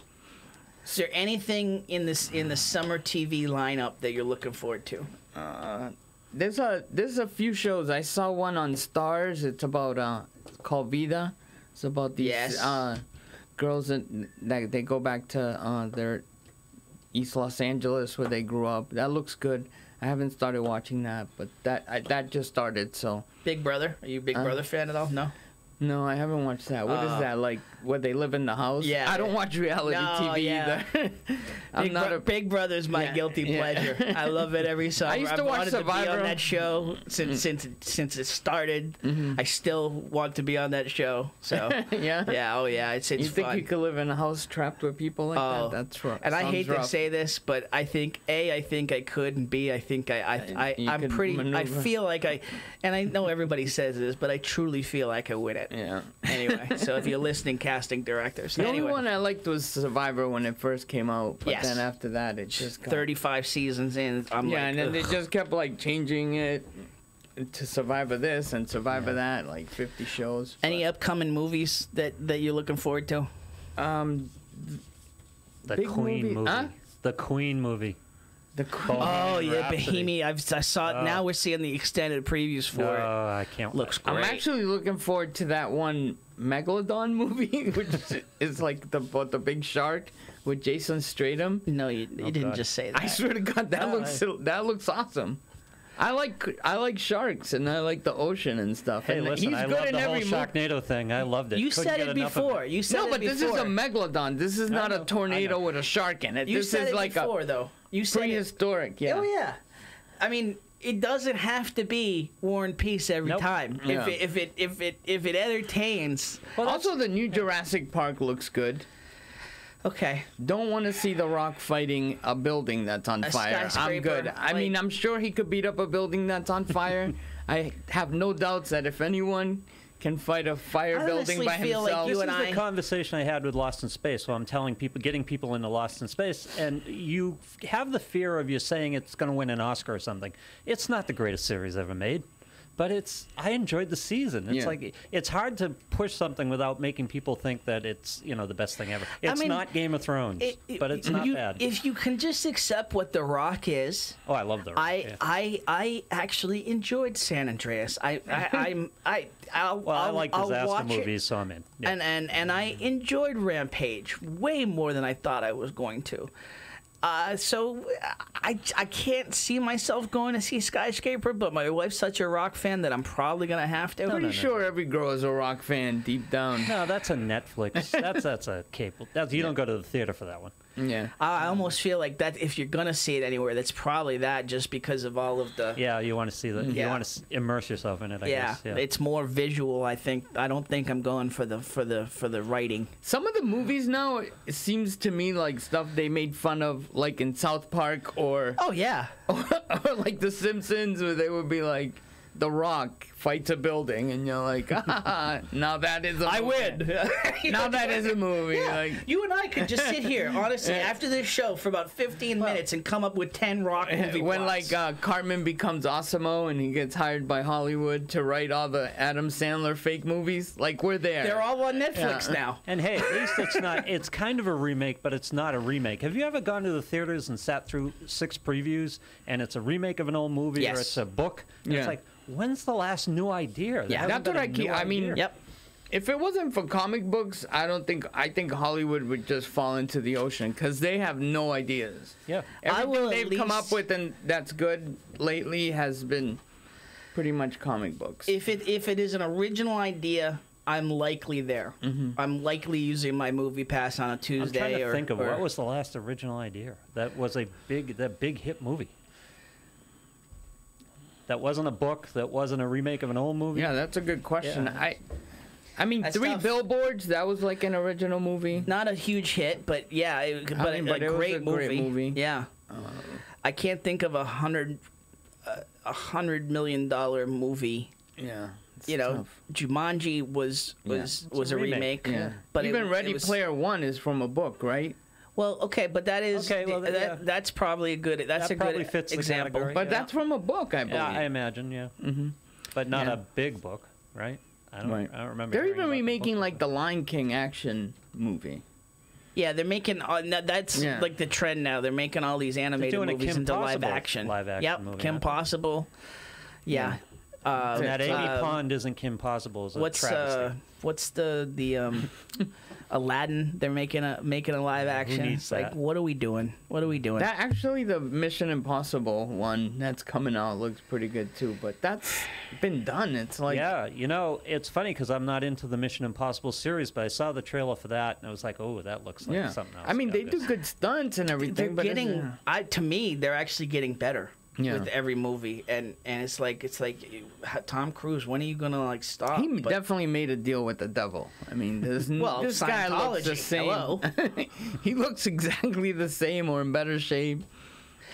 B: there anything in the summer TV lineup that you're looking forward to?
F: there's a few shows. I saw one on Stars. It's about called Vida. It's about these
B: Yes.
F: girls that they go back to their East Los Angeles where they grew up. That looks good. I haven't started watching that, but that just started. So
B: Big Brother? Are you a Big Brother fan at all? No.
F: no, I haven't watched that. What is that like? Where they live in the house?
B: Yeah.
F: I don't watch reality
B: No,
F: TV
B: yeah.
F: either. I'm not a
B: Big Brother's my
F: Yeah,
B: guilty
F: yeah.
B: pleasure. I love it every summer.
F: I used to
B: I've
F: watch
B: wanted
F: Survivor.
B: to be on that show since it started. I still want to be on that show. So
F: yeah.
B: yeah, oh yeah, it's
F: You think
B: fun.
F: you could live in a house trapped with people like
B: Oh,
F: that? That's rough.
B: and I
F: Sounds
B: hate
F: rough.
B: to say this, but I think I think I could, and B, I think
F: You
B: I'm
F: could
B: pretty. I
F: maneuver.
B: feel like and I know everybody says this, but I truly feel like I win it.
F: Yeah.
B: Anyway, so if you're listening, casting directors.
F: The
B: anyway,
F: only one I liked was Survivor when it first came out, but
B: Yes.
F: then after that, it just got
B: 35 seasons in, I'm
F: Yeah,
B: like,
F: and then they
B: ugh.
F: just kept like changing it to Survivor this and Survivor that, like 50 shows.
B: Any upcoming movies that you're looking forward to?
F: Um,
C: The
F: Big
C: Queen
F: movie-
C: movie.
F: huh?
C: The Queen movie.
F: the
B: Oh yeah,
C: Rhapsody.
B: Bohemian. I saw it. Now we're seeing the extended previews for
C: Oh,
B: it.
C: I can't.
B: Looks
F: I'm
B: great.
F: actually looking forward to that one Megalodon movie, which is like about the big shark with Jason Statham.
B: No, you didn't
C: God.
B: just say that.
F: I swear to God, that looks awesome. I like sharks and I like the ocean and stuff.
C: Hey,
F: and
C: listen,
F: he's
C: I
F: good
C: love
F: in
C: the whole
F: every movie.
C: Sharknado thing. I loved it.
B: You
C: Couldn't
B: said
C: get
B: it
C: enough of
B: before. You said
F: No,
B: it
F: but this is
B: before.
F: a megalodon. This is not
C: know,
F: a tornado
C: I know.
F: with a shark in it.
B: You
F: This
B: said
F: is
B: it
F: like
B: before,
F: a
B: though. You said it.
F: prehistoric. Yeah.
B: Oh yeah. I mean, it doesn't have to be War and Peace every
C: Nope.
B: time.
F: Yeah.
B: If it entertains.
F: Also, the new Jurassic Park looks good.
B: Okay.
F: Don't want to see The Rock fighting a building that's on
B: A
F: fire. I'm
B: skyscraper,
F: good. I mean,
B: like-
F: I'm sure he could beat up a building that's on fire. I have no doubts that if anyone can fight a fire
B: I
F: building
B: honestly
F: by
B: feel like
F: himself,
B: you
C: This
B: and
C: is
B: I-
C: the conversation I had with Lost in Space. So I'm telling people, getting people into Lost in Space, and you have the fear of you saying it's going to win an Oscar or something. It's not the greatest series ever made, but I enjoyed the season. It's
F: Yeah.
C: like it's hard to push something without making people think that it's the best thing ever. It's
B: mean,
C: not Game of Thrones, but it's not bad.
B: If you can just accept what The Rock is.
C: Oh, I love the. yeah.
B: I actually enjoyed San Andreas. I'll
C: Well, I like
B: I'll
C: disaster
B: watch it.
C: movies, so I'm in. Yeah.
B: And I enjoyed Rampage way more than I thought I was going to. So I can't see myself going to see Skyscraper, but my wife's such a rock fan that I'm probably gonna have to.
F: Pretty sure every girl is a rock fan deep down.
C: No, that's a Netflix. That's a cable. You don't go to the theater for that one.
F: Yeah.
B: I almost feel like that if you're gonna see it anywhere, that's probably that, just because of all of the.
C: Yeah, you want to see the.
B: Yeah.
C: You want to immerse yourself in it. I guess. Yeah,
B: it's more visual. I think. I don't think I'm going for the writing.
F: Some of the movies now, it seems to me like stuff they made fun of, like in South Park or
B: Oh yeah.
F: or like The Simpsons, where they would be like, The Rock fights a building, and you're like, now that is a movie.
B: I win.
F: Now that is a movie.
B: Yeah.
F: Like,
B: You and I could just sit here, honestly, after this show for about 15 minutes and come up with 10 rock movie
F: when
B: plots.
F: like Cartman becomes Osimo and he gets hired by Hollywood to write all the Adam Sandler fake movies, like we're there.
B: They're all on Netflix now.
C: And hey, at least it's not. It's kind of a remake, but it's not a remake. Have you ever gone to the theaters and sat through 6 previews, and it's a remake of an old movie, or
B: Yes.
C: it's a book? And
F: Yeah.
C: It's like, when's the last new idea? There
B: Yeah,
C: hasn't
F: that's what
C: been a
F: I keep.
C: new
F: I mean,
C: idea.
B: Yep.
F: if it wasn't for comic books, I think Hollywood would just fall into the ocean because they have no ideas.
C: Yeah.
B: I will
F: Everything
B: at
F: they've come
B: least-
F: up with and that's good lately has been pretty much comic books.
B: If it is an original idea, I'm likely there. I'm likely using my movie pass on a
C: I'm
B: Tuesday.
C: trying to
B: or,
C: think of
B: or-
C: what was the last original idea that was that big hit movie. That wasn't a book. That wasn't a remake of an old movie.
F: Yeah, that's a good question.
C: Yeah.
F: I mean,
B: That's
F: 3
B: tough.
F: Billboards, that was like an original movie.
B: Not a huge hit, but yeah, a
F: it was
B: great
F: a
B: movie.
F: great movie.
B: Yeah, I can't think of $100 million movie.
F: Yeah. it's
B: You know,
F: tough.
B: Jumanji was
C: a
B: a
C: remake.
B: remake.
F: Yeah.
B: But
F: Even
B: it
F: Ready
B: was,
F: Player One is from a book, right?
B: Well, okay, but that is
C: Okay, well, yeah.
B: that's probably a good. That's
C: That
B: a
C: probably
B: good
C: fits the
B: example.
C: category.
F: But
C: Yeah.
F: that's from a book, I believe.
C: Yeah, I imagine. Yeah. Mm-hmm. But not
F: Yeah.
C: a big book, right? I don't remember.
F: They're
C: hearing
F: even
C: about the
F: remaking
C: book.
F: like the Lion King action movie.
B: Yeah, they're making that's
F: Yeah.
B: like the trend now. They're making all these animated
C: doing a
B: movies
C: Kim
B: into live
C: Possible
B: action.
C: live action
B: Yep,
C: movie,
B: Kim
C: huh?
B: Possible. Yeah.
C: And that Amy
B: um,
C: Pond isn't Kim Possible. Is a
B: What's the Aladdin? They're making a live action.
C: needs
B: It's like,
C: that?
B: what are we doing? What are we doing?
F: That actually, the Mission Impossible one that's coming out looks pretty good too. But that's been done. It's like
C: Yeah, you know, it's funny because I'm not into the Mission Impossible series, but I saw the trailer for that and I was like, oh, that looks like something else.
F: I mean, they
C: Yeah,
F: do good stunts and everything.
B: they're
F: but it's-
B: getting. To me, they're actually getting better.
F: Yeah.
B: With every movie, and it's like Tom Cruise. When are you gonna like stop?
F: He
B: But-
F: definitely made a deal with the devil. I mean, this guy looks the
B: Scientology,
F: same.
B: hello.
F: He looks exactly the same or in better shape.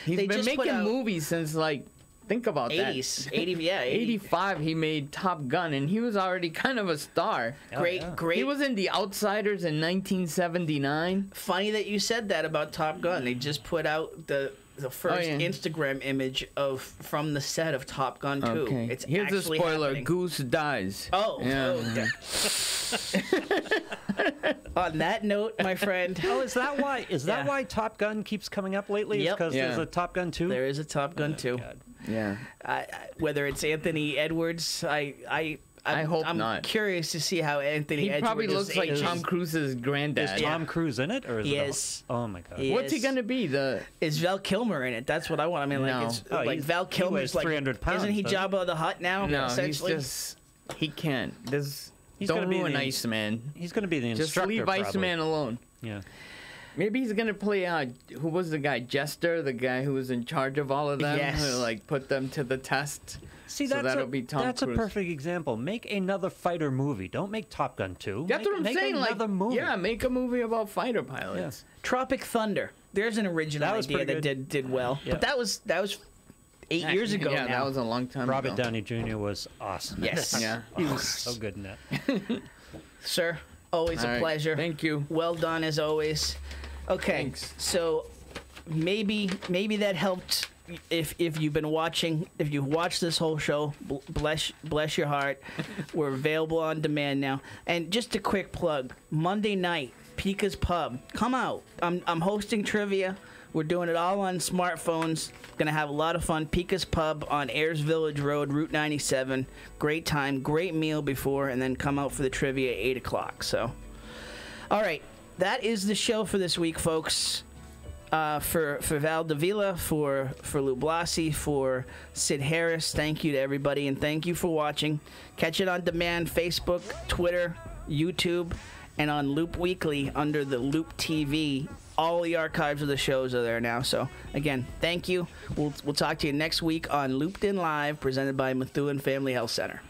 F: He's
B: They
F: been
B: just put
F: making
B: out-
F: movies since like, think about
B: 80s,
F: that.
B: 80, yeah, 80.
F: 85, he made Top Gun, and he was already kind of a star.
C: Oh,
B: Great,
C: yeah.
B: great.
F: He was in The Outsiders in 1979.
B: Funny that you said that about Top Gun. They just put out the first
F: yeah.
B: Instagram image from the set of Top Gun 2.
F: Okay.
B: It's
F: Here's a
B: actually
F: spoiler:
B: happening.
F: Goose dies.
B: Oh,
F: Yeah.
B: okay. On that note, my friend,
C: Oh, is that why? Is that
B: Yeah.
C: why Top Gun keeps coming up lately?
B: Yep.
C: Because
F: Yeah.
C: there's a Top Gun 2?
B: there is a Top Gun 2.
C: God.
F: Yeah.
B: Whether it's Anthony Edwards, I
F: hope
B: I'm
F: not.
B: curious to see how Anthony
F: He
B: Edwards
F: probably looks like
B: ages.
F: Tom Cruise's granddad.
C: Is Tom Cruise in it? Or is
B: Yes.
C: it oh, my God.
B: He
F: What's he
B: is.
F: gonna be?
B: Is Val Kilmer in it? That's what I want. I mean,
F: No.
B: like, it's
C: Oh,
B: like
C: he's-
B: Val
C: he
B: Kilmer's
C: weighs
B: like
C: 300 pounds,
B: Isn't he
C: doesn't
B: Jabba the Hutt now?
F: No, he's
B: essentially.
F: just he can't.
C: He's
F: Don't
C: gonna be
F: ruin
C: the-
F: Iceman.
C: He's going to be the
F: Just
C: instructor,
F: leave
C: probably.
F: Iceman alone.
C: Yeah.
F: Maybe he's gonna play. Who was the guy? Jester, the guy who was in charge of all of them.
B: Yes.
F: Who, like put them to the test.
C: See,
F: So
C: that's
F: that'll be Tom
C: that's
F: Cruise.
C: a perfect example. Make another fighter movie. Don't make Top Gun 2.
F: That's what I'm
C: make
F: saying.
C: Another
F: Like,
C: movie.
F: yeah, make a movie about fighter pilots.
B: Tropic Thunder. There's an original
C: That was
B: idea
C: pretty
B: that did well,
C: Yeah.
B: but that was 8 years ago
F: Yeah,
B: now.
F: that was a long time
C: Robert
F: ago.
C: Downey Jr. was awesome.
B: Yes.
F: Yeah.
C: He was so good in that.
B: Sir, always
F: All
B: a
F: right.
B: pleasure.
F: Thank you.
B: Well done as always. Okay,
F: Thanks.
B: so maybe that helped. If you've been watching, if you've watched this whole show, bless your heart. We're available on demand now. And just a quick plug: Monday night, Pika's Pub. Come out. I'm hosting trivia. We're doing it all on smartphones. Gonna have a lot of fun. Pika's Pub on Ayers Village Road, Route 97. Great time, great meal before, and then come out for the trivia at 8 o'clock. So, all right, that is the show for this week, folks. For Val Davila, for Lou Blasi, for Sid Harris, thank you to everybody, and thank you for watching. Catch it on demand, Facebook, Twitter, YouTube, and on Loop Weekly under the Loop TV. All the archives of the shows are there now. So, again, thank you. We'll talk to you next week on Looped In Live, presented by Methuen Family Health Center.